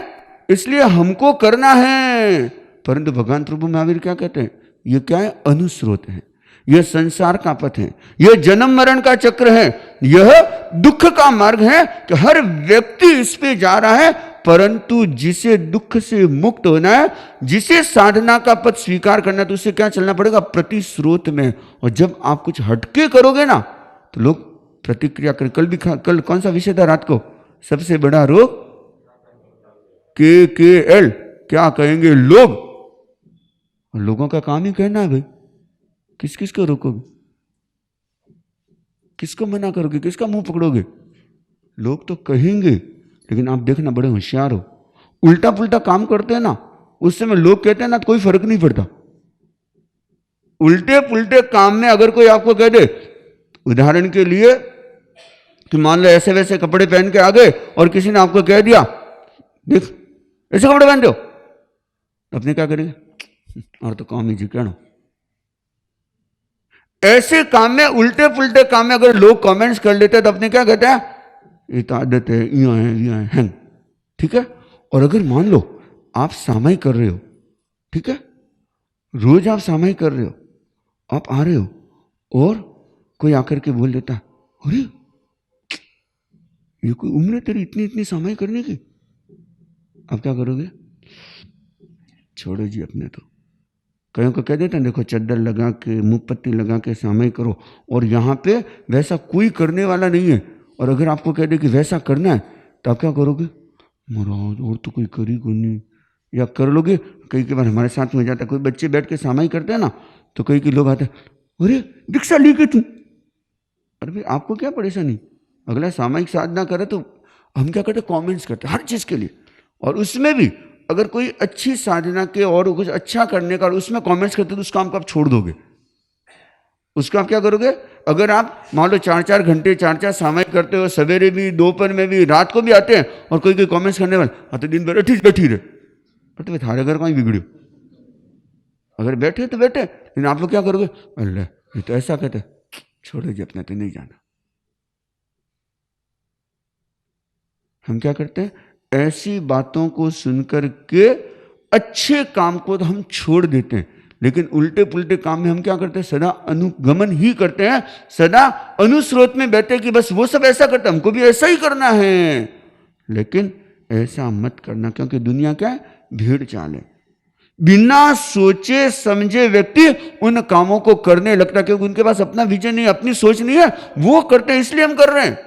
[SPEAKER 1] इसलिए हमको करना है। परंतु भगवान प्रभु महावीर क्या कहते हैं? ये क्या है? अनुस्रोत है, यह संसार का पथ है, यह जन्म मरण का चक्र है, यह दुख का मार्ग है कि हर व्यक्ति इस पे जा रहा है। परंतु जिसे दुख से मुक्त होना है, जिसे साधना का पथ स्वीकार करना है, तो उसे क्या चलना पड़ेगा? प्रति स्रोत में। और जब आप कुछ हटके करोगे ना तो लोग प्रतिक्रिया करें। कल कौन सा विषय था रात को? सबसे बड़ा रोग KKL, क्या कहेंगे लोग। और लोगों का काम ही कहना है भाई, किस किस को रोकोगे, किसको मना करोगे, किसका मुंह पकड़ोगे। लोग तो कहेंगे, लेकिन आप देखना बड़े होशियार हो, उल्टा पुल्टा काम करते हैं ना, उस समय लोग कहते हैं ना तो कोई फर्क नहीं पड़ता। उल्टे पुल्टे काम में अगर कोई आपको कह दे, उदाहरण के लिए कि मान लो ऐसे वैसे कपड़े पहन के आ गए और किसी ने आपको कह दिया देख ऐसे कपड़े पहनते हो, तो अपने क्या करेंगे, और तो काम ही जी कहना। ऐसे काम में, उल्टे पुल्टे काम में अगर लोग कमेंट्स कर लेते हैं तो अपने क्या कहते हैं, ये तो आदत है, ये है। ठीक है। और अगर मान लो आप सामायिक कर रहे हो, ठीक है, रोज आप सामायिक कर रहे हो, आप आ रहे हो और कोई आकर के बोल देता है अरे ये कोई उम्र है तेरी इतनी इतनी सामायिक करने की, आप क्या करोगे, छोड़ो जी अपने तो। कहीं को कह देते हैं देखो चद्दर लगा के मुंह पत्ती लगा के सामायिक करो, और यहाँ पे वैसा कोई करने वाला नहीं है, और अगर आपको कह दे कि वैसा करना है तो आप क्या करोगे, महाराज और तो कोई करी को नहीं, या कर लोगे। कई बार हमारे साथ में जाता है, कोई बच्चे बैठ के सामायिक करते हैं ना, तो कई के लोग आते हैं अरे दीक्षा ली के तुम, अरे भाई आपको क्या परेशानी, अगला सामायिक साधना करे तो हम क्या करते, कमेंट्स करते हर चीज़ के लिए। और उसमें भी अगर कोई अच्छी साधना के और कुछ अच्छा करने का उसमें कमेंट्स करते तो उस काम को आप छोड़ दोगे, उसको आप क्या करोगे। अगर आप मान लो 4-4 घंटे 4-4 सामायिक करते हो, सवेरे भी, दोपहर में भी, रात को भी आते हैं, और कोई कमेंट्स करने वाले आते दिन भर बैठी रहे, तो थारे घर कहीं बिगड़ो, अगर बैठे तो बैठे, लेकिन आप लोग क्या करोगे, अल्लाह ये तो ऐसा कहते, छोड़ो जी अपने तो नहीं जाना। हम क्या करते हैं, ऐसी बातों को सुनकर के अच्छे काम को तो हम छोड़ देते हैं, लेकिन उल्टे पुल्टे काम में हम क्या करते हैं, सदा अनुगमन ही करते हैं, सदा अनुस्रोत में बैठे कि बस वो सब ऐसा करते हैं, हमको भी ऐसा ही करना है। लेकिन ऐसा मत करना, क्योंकि दुनिया क्या है, भीड़ चाल है। बिना सोचे समझे व्यक्ति उन कामों को करने लगता, क्योंकि उनके पास अपना विजन नहीं है, अपनी सोच नहीं है, वो करते हैं इसलिए हम कर रहे हैं।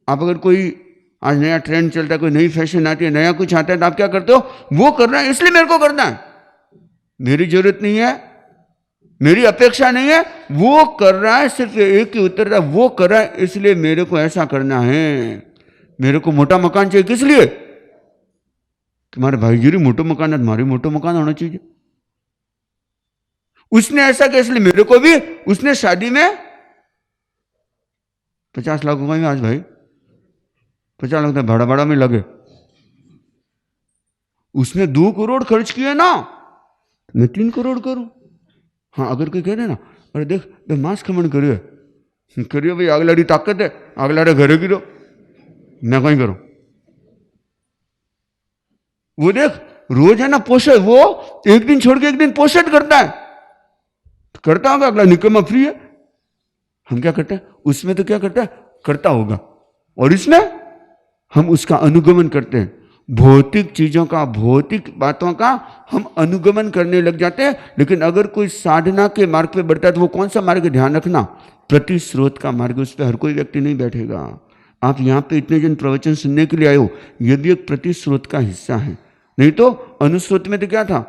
[SPEAKER 1] आप अगर कोई आज नया ट्रेंड चलता है, कोई नई फैशन आती है, नया कुछ आता है, तो आप क्या करते हो, वो कर रहे हैं इसलिए मेरे को करना है, मेरी जरूरत नहीं है, मेरी अपेक्षा नहीं है, वो कर रहा है, सिर्फ एक ही उत्तर है, वो कर रहा है इसलिए मेरे को ऐसा करना है। मेरे को मोटा मकान चाहिए, किस लिए, तुम्हारे भाई जी मोटो मकान है, तुम्हारी मोटो मकान होना चाहिए। उसने ऐसा किया इसलिए मेरे को भी, उसने शादी में 50 लाख होगा आज भाई, 50 लाख भाड़ा में लगे, उसने 2 करोड़ खर्च किए ना, मैं 3 करोड़ करूं। हाँ अगर कोई कह रहे ना, अरे देख मांस खमण करियो भाई, अगलाड़ी ताकत है, अगलाड़े घरे गिरो, मैं कहीं करूं। वो देख रोज है ना पोषण, वो एक दिन छोड़ के एक दिन पोषण करता है, तो करता होगा, अगला निकम्मा फ्री है। हम क्या करते हैं, उसमें तो क्या करता है, करता होगा, और इसमें हम उसका अनुगमन करते हैं। भौतिक चीजों का, भौतिक बातों का हम अनुगमन करने लग जाते हैं। लेकिन अगर कोई साधना के मार्ग पे बढ़ता है तो वो कौन सा मार्ग है, ध्यान रखना, प्रतिस्रोत का मार्ग, उस पर हर कोई व्यक्ति नहीं बैठेगा। आप यहाँ पे इतने जन प्रवचन सुनने के लिए आए हो, ये भी एक प्रतिस्रोत का हिस्सा है, नहीं तो अनुस्रोत में तो क्या था,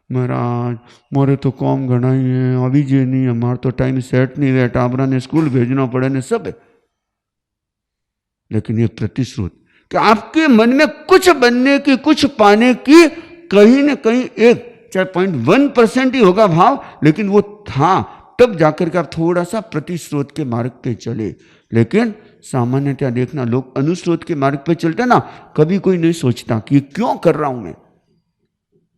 [SPEAKER 1] महाराज मोरे तो काम घना ही है, अभी जे नहीं, हमारा तो टाइम सेट नहीं हुआ, टाबरा ने स्कूल भेजना पड़े ने सब है। लेकिन ये प्रतिस्रोत कि आपके मन में कुछ बनने की, कुछ पाने की, कहीं ना कहीं एक चाहे 0.1% ही होगा भाव, लेकिन वो था, तब जाकर के आप थोड़ा सा प्रतिस्रोत के मार्ग पे चले। लेकिन सामान्यतः देखना, लोग अनुस्रोत के मार्ग पे चलते ना, कभी कोई नहीं सोचता कि क्यों कर रहा हूं मैं,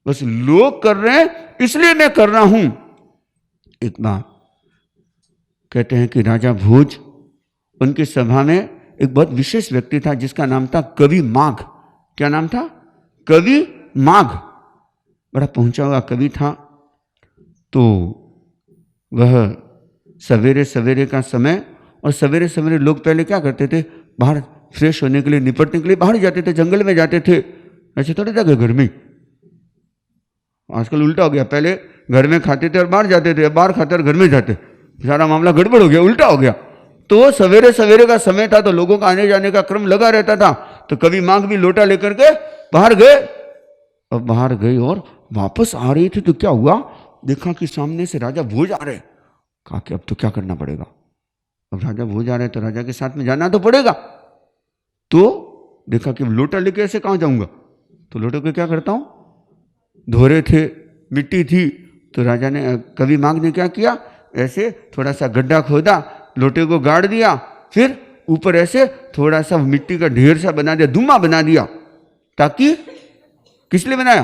[SPEAKER 1] बस लोग कर रहे हैं इसलिए मैं कर रहा हूं। एक बार कहते हैं कि राजा भोज, उनकी सभा में एक बहुत विशेष व्यक्ति था जिसका नाम था कवि माघ। क्या नाम था, कवि माघ, बड़ा पहुंचा हुआ कवि था। तो वह सवेरे सवेरे का समय, और सवेरे सवेरे लोग पहले क्या करते थे, बाहर फ्रेश होने के लिए, निपटने के लिए बाहर जाते थे, जंगल में जाते थे, ऐसे थोड़ी था घर में। आजकल उल्टा हो गया, पहले घर में खाते थे और बाहर जाते थे, बाहर खाते और घर में जाते, सारा मामला गड़बड़ हो गया, उल्टा हो गया। तो सवेरे सवेरे का समय था, तो लोगों का आने जाने का क्रम लगा रहता था। तो कवि माघ भी लोटा लेकर के बाहर गए, अब बाहर गई और वापस आ रही थी तो क्या हुआ, देखा कि सामने से राजा भोज आ रहे। कहा कि अब तो क्या करना पड़ेगा, अब राजा भोज आ रहे तो राजा के साथ में जाना तो पड़ेगा। तो देखा कि लोटा लेके ऐसे कहाँ जाऊंगा, तो लोटे को क्या करता हूं, धो रहे थे, मिट्टी थी, तो राजा ने, कवि माघ ने क्या किया, ऐसे थोड़ा सा गड्ढा खोदा, लोटे को गाड़ दिया, फिर ऊपर ऐसे थोड़ा सा मिट्टी का ढेर सा बना दिया, दुम्मा बना दिया, ताकि किस लिए बनाया,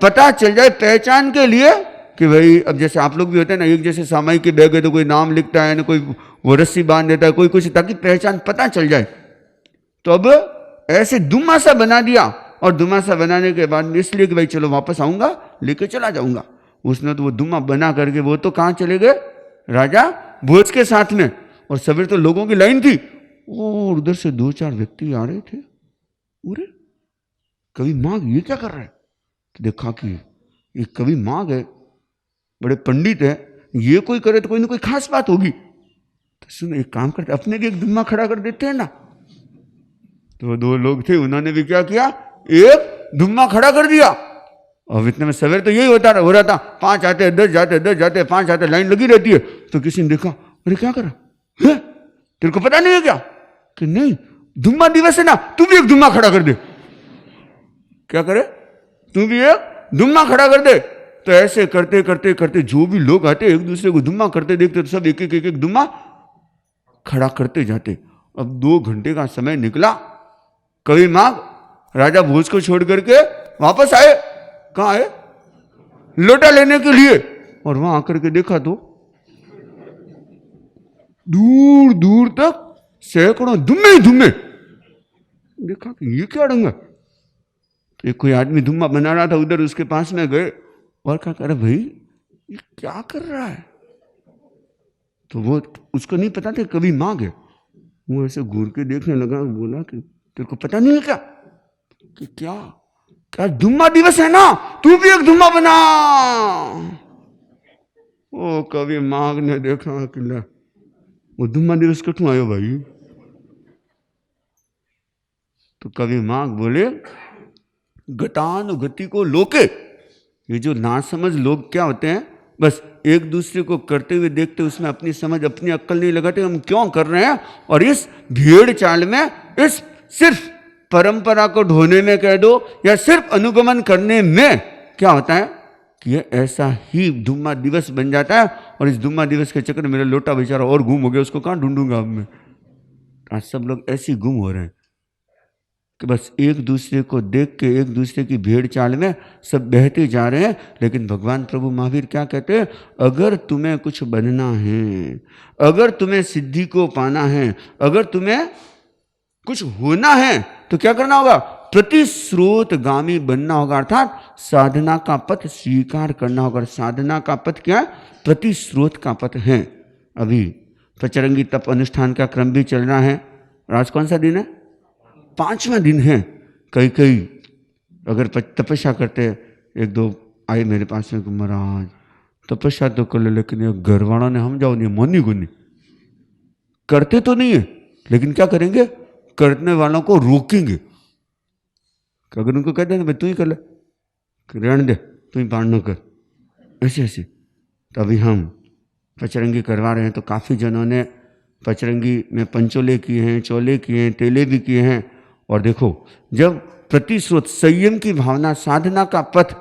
[SPEAKER 1] पता चल जाए पहचान के लिए कि भाई अब जैसे आप लोग भी होते हैं ना, एक जैसे सामाई के बैग है तो कोई नाम लिखता है ना, कोई वो रस्सी बांध देता है, कोई कुछ, ताकि पहचान पता चल जाए। तो अब ऐसे दुम्मा सा बना दिया, और दुम्मा सा बनाने के बाद इसलिए कि भाई चलो वापस आऊंगा लेके चला जाऊंगा। उसने तो वो दुम्मा बना करके वो तो कहाँ चले गए, राजा भोज के साथ में, और सवेरे तो लोगों की लाइन थी, और उधर से 2-4 व्यक्ति आ रहे थे। अरे कवि माघ ये क्या कर रहा है, तो देखा कि ये कवि माघ है, बड़े पंडित है, ये कोई करे तो कोई ना कोई खास बात होगी। तो सुनो एक काम करते, अपने भी एक दुम्मा खड़ा कर देते हैं ना। तो 2 लोग थे, उन्होंने भी क्या किया, एक दुम्मा खड़ा कर दिया। और इतने में सवेरे तो यही हो रहा था, 5 आते 10 जाते, 10 जाते 5 आते, लाइन लगी रहती है। तो किसी ने देखा, अरे क्या करा है, तेरे को पता नहीं है क्या, कि नहीं दुम्मा दिवस है ना, तू भी एक दुम्मा खड़ा कर दे। क्या करे, तू भी एक दुम्मा खड़ा कर दे। तो ऐसे करते करते करते जो भी लोग आते एक दूसरे को दुम्मा करते देखते, तो सब एक एक दुम्मा खड़ा करते जाते। अब 2 घंटे का समय निकला, कवि माघ राजा भोज को छोड़ करके वापस आए। कहाँ आए, लोटा लेने के लिए। और वहां आकर के देखा तो दूर दूर तक सैकड़ों दुम्मे ही दुम्मे। देखा कि ये क्या रंगा, एक कोई आदमी दुम्मा बना रहा था उधर, उसके पास में गए और क्या कर रहा, भाई ये क्या कर रहा है। तो वो उसको नहीं पता था कवि माघ है। वो ऐसे घूर के देखने लगा, बोला कि तेरे को पता नहीं है क्या, कि क्या क्या दुम्मा दिवस है ना, तू भी एक दुम्मा बना। ओ कवि माघ ने देखा कि ले वो दुम्मा दिवस कठू आयो भाई। तो कवि माघ बोले, गतानुगति को लोके, ये जो नासमझ लोग क्या होते हैं, बस एक दूसरे को करते हुए देखते, उसमें अपनी समझ अपनी अक्ल नहीं लगाते, हम क्यों कर रहे हैं। और इस भेड़ चाल में, इस सिर्फ परंपरा को ढोने में कह दो, या सिर्फ अनुगमन करने में क्या होता है कि ये ऐसा ही दुम्मा दिवस बन जाता है। और इस दुम्मा दिवस के चक्कर में मेरा लोटा बेचारा और गुम हो गया, उसको कहाँ ढूंढूंगा अब मैं। आज सब लोग ऐसे ही गुम हो रहे हैं कि बस एक दूसरे को देख के एक दूसरे की भेड़ चाल में सब बहते जा रहे हैं। लेकिन भगवान प्रभु महावीर क्या कहते हैं, अगर तुम्हें कुछ बनना है, अगर तुम्हें सिद्धि को पाना है, अगर तुम्हें कुछ होना है, तो क्या करना होगा, प्रतिस्रोतगामी बनना होगा, अर्थात साधना का पथ स्वीकार करना होगा। साधना का पथ क्या है, प्रतिस्रोत का पथ है। अभी पचरंगी तप अनुष्ठान का क्रम भी चल रहा है। आज कौन सा दिन है, 5वां दिन है। कई अगर तपस्या करते, 1-2 आए मेरे पास में, महाराज तपस्या तो कर ले, लेकिन ये घर वालों ने हम जाओ नहीं, मोनी को नहीं करते तो नहीं है, लेकिन क्या करेंगे, करने वालों को रोकेंगे। अगर उनको कहते हैं भाई तू ही कर ले, रहने दे, तू ही पार न कर, ऐसे ऐसे। तो अभी हम पचरंगी करवा रहे हैं, तो काफ़ी जनों ने पचरंगी में पंचोले किए हैं, चोले किए हैं, तेले भी किए हैं। और देखो, जब प्रतिस्रोत संयम की भावना, साधना का पथ,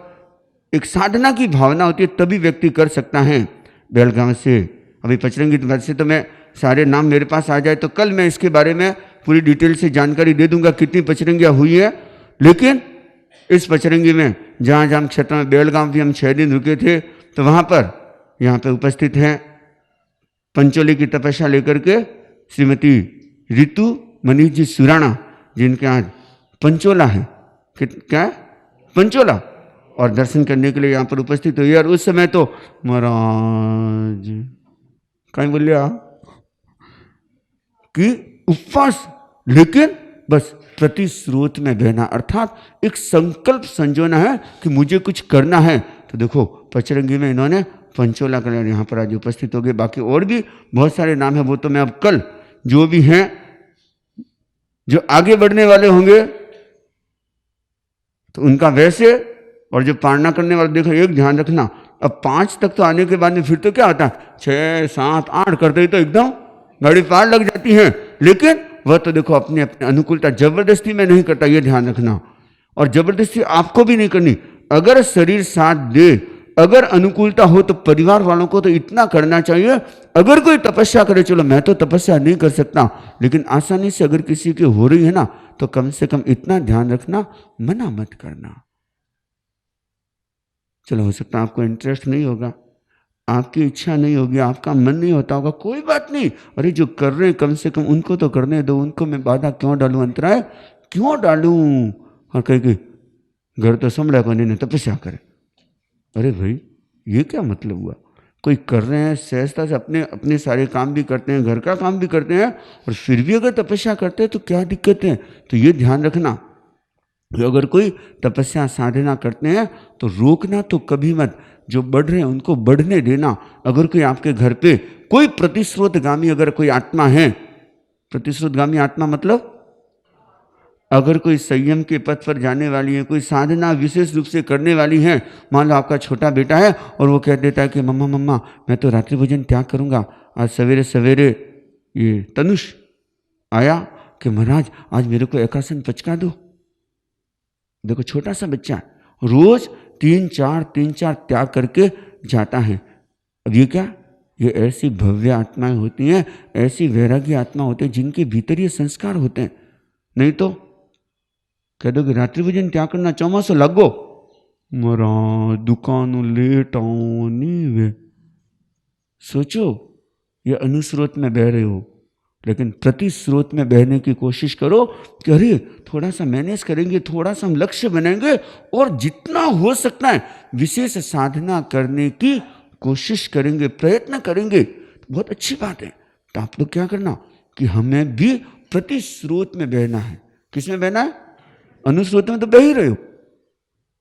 [SPEAKER 1] एक साधना की भावना होती है, तभी व्यक्ति कर सकता है। बेलगांव से अभी पचरंगी, वैसे तो मैं सारे नाम मेरे पास आ जाए तो कल मैं इसके बारे में पूरी डिटेल से जानकारी दे दूंगा कितनी पचरंगियाँ हुई है। लेकिन इस पचरंगी में जहाँ जहाँ क्षेत्र में, बेलगांव भी हम 6 दिन रुके थे, तो वहाँ पर यहाँ पे उपस्थित हैं पंचोले की तपस्या लेकर के श्रीमती ऋतु मनीष जी सुराणा, जिनके आज पंचोला है, क्या है पंचोला, और दर्शन करने के लिए यहाँ पर उपस्थित हुई। और उस समय तो महाराज कहीं बोलिया कि उपवास, लेकिन बस प्रतिस्रोत में बहना, अर्थात एक संकल्प संजोना है कि मुझे कुछ करना है। तो देखो पचरंगी में इन्होंने पंचोला कल्याण यहाँ पर आज उपस्थित हो गए। बाकी और भी बहुत सारे नाम हैं, वो तो मैं अब कल जो भी हैं, जो आगे बढ़ने वाले होंगे तो उनका वैसे और जो पार ना करने वाले, देखो एक ध्यान रखना, अब 5 तक तो आने के बाद में फिर तो क्या होता है, 6, 7, 8 करते ही तो एकदम गाड़ी पार लग जाती है। लेकिन वह तो देखो अपनी अपनी अनुकूलता, जबरदस्ती में नहीं करता, ये ध्यान रखना। और जबरदस्ती आपको भी नहीं करनी। अगर शरीर साथ दे, अगर अनुकूलता हो तो परिवार वालों को तो इतना करना चाहिए। अगर कोई तपस्या करे, चलो मैं तो तपस्या नहीं कर सकता, लेकिन आसानी से अगर किसी की हो रही है ना, तो कम से कम इतना ध्यान रखना, मना मत करना। चलो हो सकता है आपको इंटरेस्ट नहीं होगा, आपकी इच्छा नहीं होगी, आपका मन नहीं होता होगा, कोई बात नहीं। अरे जो कर रहे हैं कम से कम उनको तो करने दो, उनको मैं बाधा क्यों डालूं, अंतराय क्यों डालूं। और कहेगी घर तो संभला को नहीं, तपस्या करे। अरे भाई ये क्या मतलब हुआ, कोई कर रहे हैं सहजता से, अपने अपने सारे काम भी करते हैं, घर का काम भी करते हैं, और फिर भी अगर तपस्या करते हैं तो क्या दिक्कत है। तो ये ध्यान रखना, अगर कोई तपस्या साधना करते हैं तो रोकना तो कभी मत, जो बढ़ रहे हैं उनको बढ़ने देना। अगर कोई आपके घर पे कोई प्रतिस्रोतगामी अगर कोई आत्मा है, प्रतिस्रोतगामी आत्मा मतलब अगर कोई संयम के पथ पर जाने वाली है, कोई साधना विशेष रूप से करने वाली है, मान लो आपका छोटा बेटा है और वो कह देता है कि मम्मा मम्मा मैं तो रात्रि भोजन त्याग करूँगा, आज सवेरे सवेरे ये तनुष आया कि महाराज आज मेरे को एकासन पचका दो। देखो छोटा सा बच्चा रोज 3-4 त्याग करके जाता है। अब ये क्या, ये ऐसी भव्य आत्माएं होती हैं, ऐसी वैरागी आत्मा होते हैं जिनके भीतर ये संस्कार होते हैं। नहीं तो कह दो कि रात्रि भोजन त्याग करना चौमासो लगो, मरा दुकान लेट आओ नहीं वे। सोचो ये अनुस्रोत में बह रहे हो, लेकिन प्रति स्रोत में बहने की कोशिश करो कि अरे थोड़ा सा मैनेज करेंगे, थोड़ा सा हम लक्ष्य बनाएंगे और जितना हो सकता है विशेष साधना करने की कोशिश करेंगे, प्रयत्न करेंगे। बहुत अच्छी बात है। तो आप लोग क्या करना कि हमें भी प्रति स्रोत में बहना है। किस में बहना है? अनुस्रोत में तो बह ही रहे हो,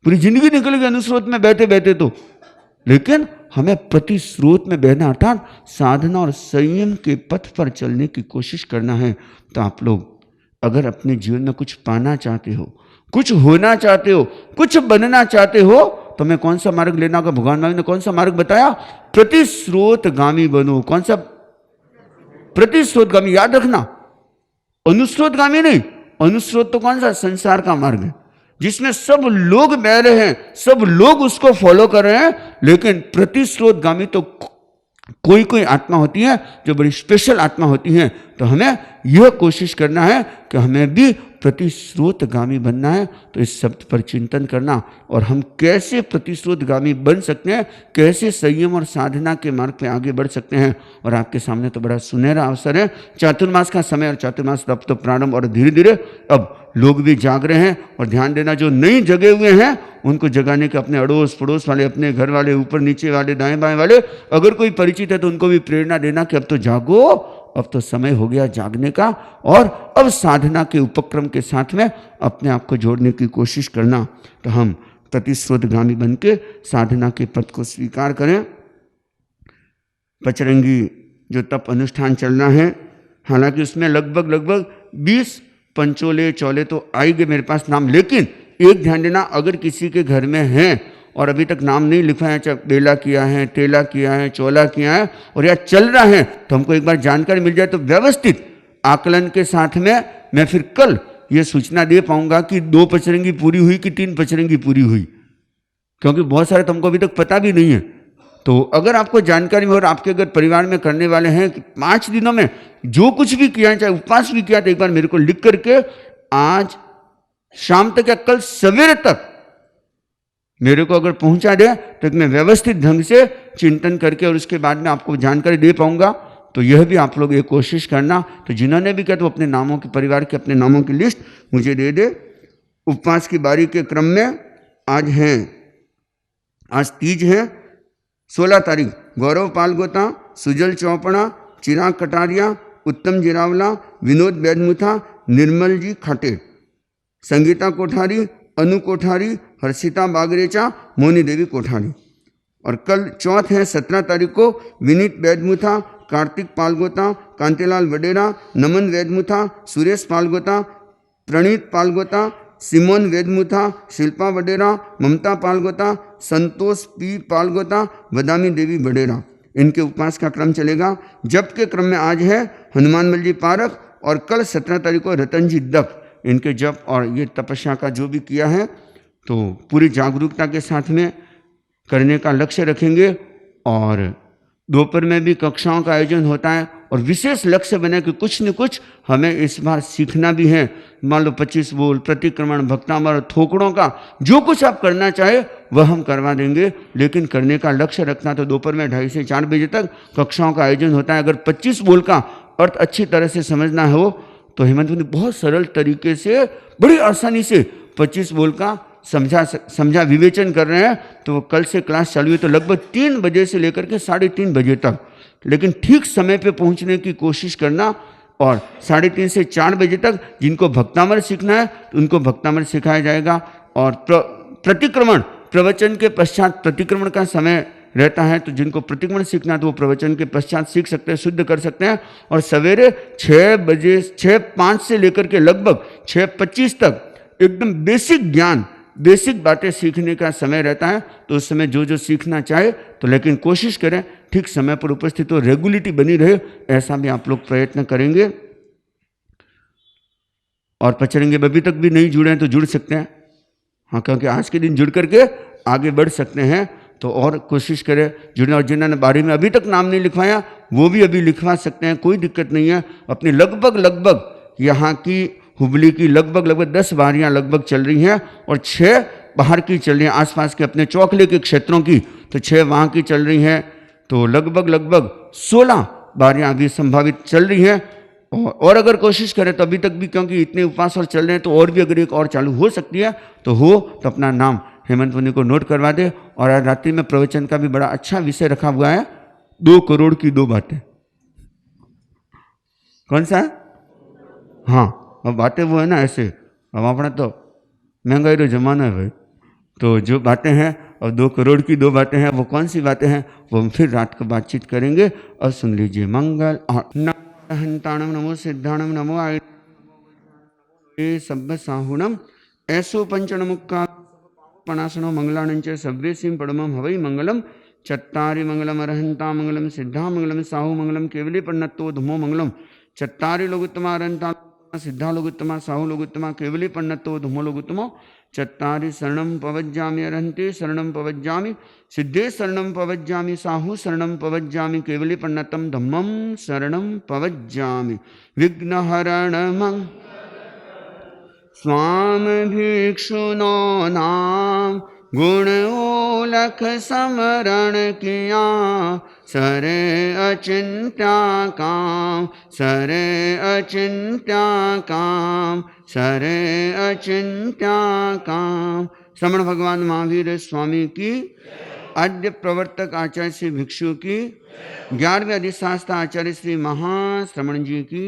[SPEAKER 1] पूरी जिंदगी निकलेगी अनुस्रोत में बहते बहते तो, लेकिन हमें प्रति स्रोत में बहना अर्थात साधना और संयम के पथ पर चलने की कोशिश करना है। तो आप लोग अगर अपने जीवन में कुछ पाना चाहते हो, कुछ होना चाहते हो, कुछ बनना चाहते हो, तो हमें कौन सा मार्ग लेना होगा? भगवान महावीर ने कौन सा मार्ग बताया? प्रति स्रोतगामी बनो। कौन सा? प्रति स्रोतगामी। याद रखना, अनुस्रोतगामी नहीं। अनुस्रोत तो कौन सा? संसार का मार्ग है जिसमें सब लोग बह रहे हैं, सब लोग उसको फॉलो कर रहे हैं। लेकिन प्रतिस्रोतगामी तो कोई कोई आत्मा होती है जो बड़ी स्पेशल आत्मा होती है। तो हमें यह कोशिश करना है कि हमें भी प्रतिस्रोतगामी बनना है। तो इस शब्द पर चिंतन करना, और हम कैसे प्रतिस्रोतगामी बन सकते हैं, कैसे संयम और साधना के मार्ग पे आगे बढ़ सकते हैं। और आपके सामने तो बड़ा सुनहरा अवसर है, चातुर्मास का समय। और चातुर्मास अब तो प्रारंभ, और धीरे धीरे अब लोग भी जाग रहे हैं। और ध्यान देना, जो नहीं जगे हुए हैं उनको जगाने के, अपने अड़ोस पड़ोस वाले, अपने घर वाले, ऊपर नीचे वाले, दाएं बाएं वाले, अगर कोई परिचित है तो उनको भी प्रेरणा देना कि अब तो जागो, अब तो समय हो गया जागने का। और अब साधना के उपक्रम के साथ में अपने आप को जोड़ने की कोशिश करना। तो हम प्रतिस्रोतगामी बन के साधना के पथ को स्वीकार करें। पचरंगी जो तप अनुष्ठान चलना है, हालांकि उसमें लगभग 20 पंचोले चौले तो आएंगे मेरे पास नाम। लेकिन एक ध्यान देना, अगर किसी के घर में है और अभी तक नाम नहीं लिखा है, चाहे बेला किया है, तेला किया है, चौला किया है, और या चल रहा है, तो हमको एक बार जानकारी मिल जाए तो व्यवस्थित आकलन के साथ में मैं फिर कल ये सूचना दे पाऊंगा कि 2 पचरंगी पूरी हुई कि 3 पचरंगी पूरी हुई। क्योंकि बहुत सारे तो हमको अभी तक पता भी नहीं है। तो अगर आपको जानकारी में, और आपके अगर परिवार में करने वाले हैं कि 5 दिनों में जो कुछ भी किया, चाहे उपवास भी किया, तो एक बार मेरे को लिख करके आज शाम तक या कल सवेरे तक मेरे को अगर पहुंचा दे, तो मैं व्यवस्थित ढंग से चिंतन करके और उसके बाद में आपको जानकारी दे पाऊंगा। तो यह भी आप लोग ये कोशिश करना। तो जिन्होंने भी किया तो अपने नामों के, परिवार के अपने नामों की लिस्ट मुझे दे दे। उपवास की बारी के क्रम में आज तीज है, 16 तारीख गौरव पालगोता, सुजल चौपड़ा, चिराग कटारिया, उत्तम जिरावला, विनोद बैदमुथा, निर्मल जी खाटे, संगीता कोठारी, अनु कोठारी, हर्षिता बागरेचा, मोनी देवी कोठारी। और कल चौथ है 17 तारीख को विनीत बैदमुथा, कार्तिक पालगोता, कांतिलाल वडेरा, नमन वैदमुथा, सुरेश पालगोता, प्रणीत पालगोता, सिमोन वेदमुथा, शिल्पा वडेरा, ममता पालगोता, संतोष पी पालगोता, बदामी देवी वडेरा। इनके उपवास का क्रम चलेगा। जप के क्रम में आज है हनुमानमल जी पारख और कल 17 तारीख को रतन जी दप। इनके जप और ये तपस्या का जो भी किया है तो पूरी जागरूकता के साथ में करने का लक्ष्य रखेंगे। और दोपहर में भी कक्षाओं का आयोजन होता है और विशेष लक्ष्य बने कि कुछ न कुछ हमें इस बार सीखना भी है। मान लो 25 बोल, प्रतिक्रमण, भक्तामर, थोकड़ों का जो कुछ आप करना चाहे वह हम करवा देंगे, लेकिन करने का लक्ष्य रखना। तो दोपहर में 2:30 से 4 बजे तक कक्षाओं का आयोजन होता है। अगर 25 बोल का अर्थ अच्छी तरह से समझना हो तो हेमंत ने बहुत सरल तरीके से बड़ी आसानी से 25 बोल का समझा विवेचन कर रहे हैं। तो कल से क्लास चालू है तो लगभग 3 बजे से लेकर के 3:30 बजे तक, लेकिन ठीक समय पे पहुंचने की कोशिश करना। और 3:30 से 4 बजे तक जिनको भक्तामर सीखना है तो उनको भक्तामर सिखाया जाएगा। और प्रतिक्रमण प्रवचन के पश्चात प्रतिक्रमण का समय रहता है, तो जिनको प्रतिक्रमण सीखना है तो वो प्रवचन के पश्चात सीख सकते हैं, शुद्ध कर सकते हैं। और सवेरे 6:05 से लेकर के लगभग 6:25 तक एकदम बेसिक ज्ञान, बेसिक बातें सीखने का समय रहता है। तो उस समय जो सीखना चाहे तो, लेकिन कोशिश करें ठीक समय पर उपस्थित हो, रेगुलरिटी बनी रहे, ऐसा भी आप लोग प्रयत्न करेंगे। और पचरेंगे अभी तक भी नहीं जुड़े हैं तो जुड़ सकते हैं, हाँ, क्योंकि आज के दिन जुड़ करके आगे बढ़ सकते हैं। तो और कोशिश करें जुड़ने। और जिन्होंने बारी में अभी तक नाम नहीं लिखवाया वो भी अभी लिखवा सकते हैं, कोई दिक्कत नहीं है। अपनी लगभग यहाँ की हुबली की लगभग 10 बारियाँ लगभग चल रही हैं और 6 बाहर की चल रही हैं, आसपास के अपने चौकले के क्षेत्रों की, तो 6 वहाँ की चल रही हैं। तो लगभग 16 बारियाँ अभी संभावित चल रही हैं। और अगर कोशिश करें तो अभी तक भी, क्योंकि इतने उपवास और चल रहे हैं, तो और भी अगर एक और चालू हो सकती है तो अपना नाम हेमंत मुनि को नोट करवा दे। और आज रात्रि में प्रवचन का भी बड़ा अच्छा विषय रखा हुआ है, 2 करोड़ की 2 बातें। कौन सा है? हाँ, अब बातें वो है ना ऐसे, अब अपना तो महंगाई का जमाना है भाई, तो जो बातें हैं और 2 करोड़ की 2 बातें हैं, वो कौन सी बातें हैं वो हम फिर रात को बातचीत करेंगे। और सुन लीजिए। मंगल हंताणम नमो सिद्धाणम नमो आय सब साहुणम ऐसो पंचण मुक्का पणासनो मंगलानंच सव्य सिंह पड़मम हवई मंगलम चत्तारि मंगलम अरहंता मंगलम सिद्धा मंगलम साहु मंगलम केवली पन्नतो धुमो मंगलम चत्तारि लोगुत्तमा अरहंता सिद्धा लोगुत्तमा साहु लोगुत्तमा केवली पन्नतो धुमो लोगुत्तमो चत्तारि शरणं पवज्जामि अरहंते शरणं पवज्जामि सिद्धे शरणं पवज्जामि साहु शरणं पवज्जामि केवली पन्नतम धम्मं शरणं पवज्जामि विघ्नहरणं स्वाम भिक्षुनो नाम गुण ओलख समरण किया सरे अचिंत्या काम सरे अचिंत्या काम सरे अचिंत्या काम। श्रमण भगवान महावीर स्वामी की, आद्य प्रवर्तक आचार्य श्री भिक्षु की, 11वें अधिशास्त्र आचार्य श्री महाश्रमण जी की।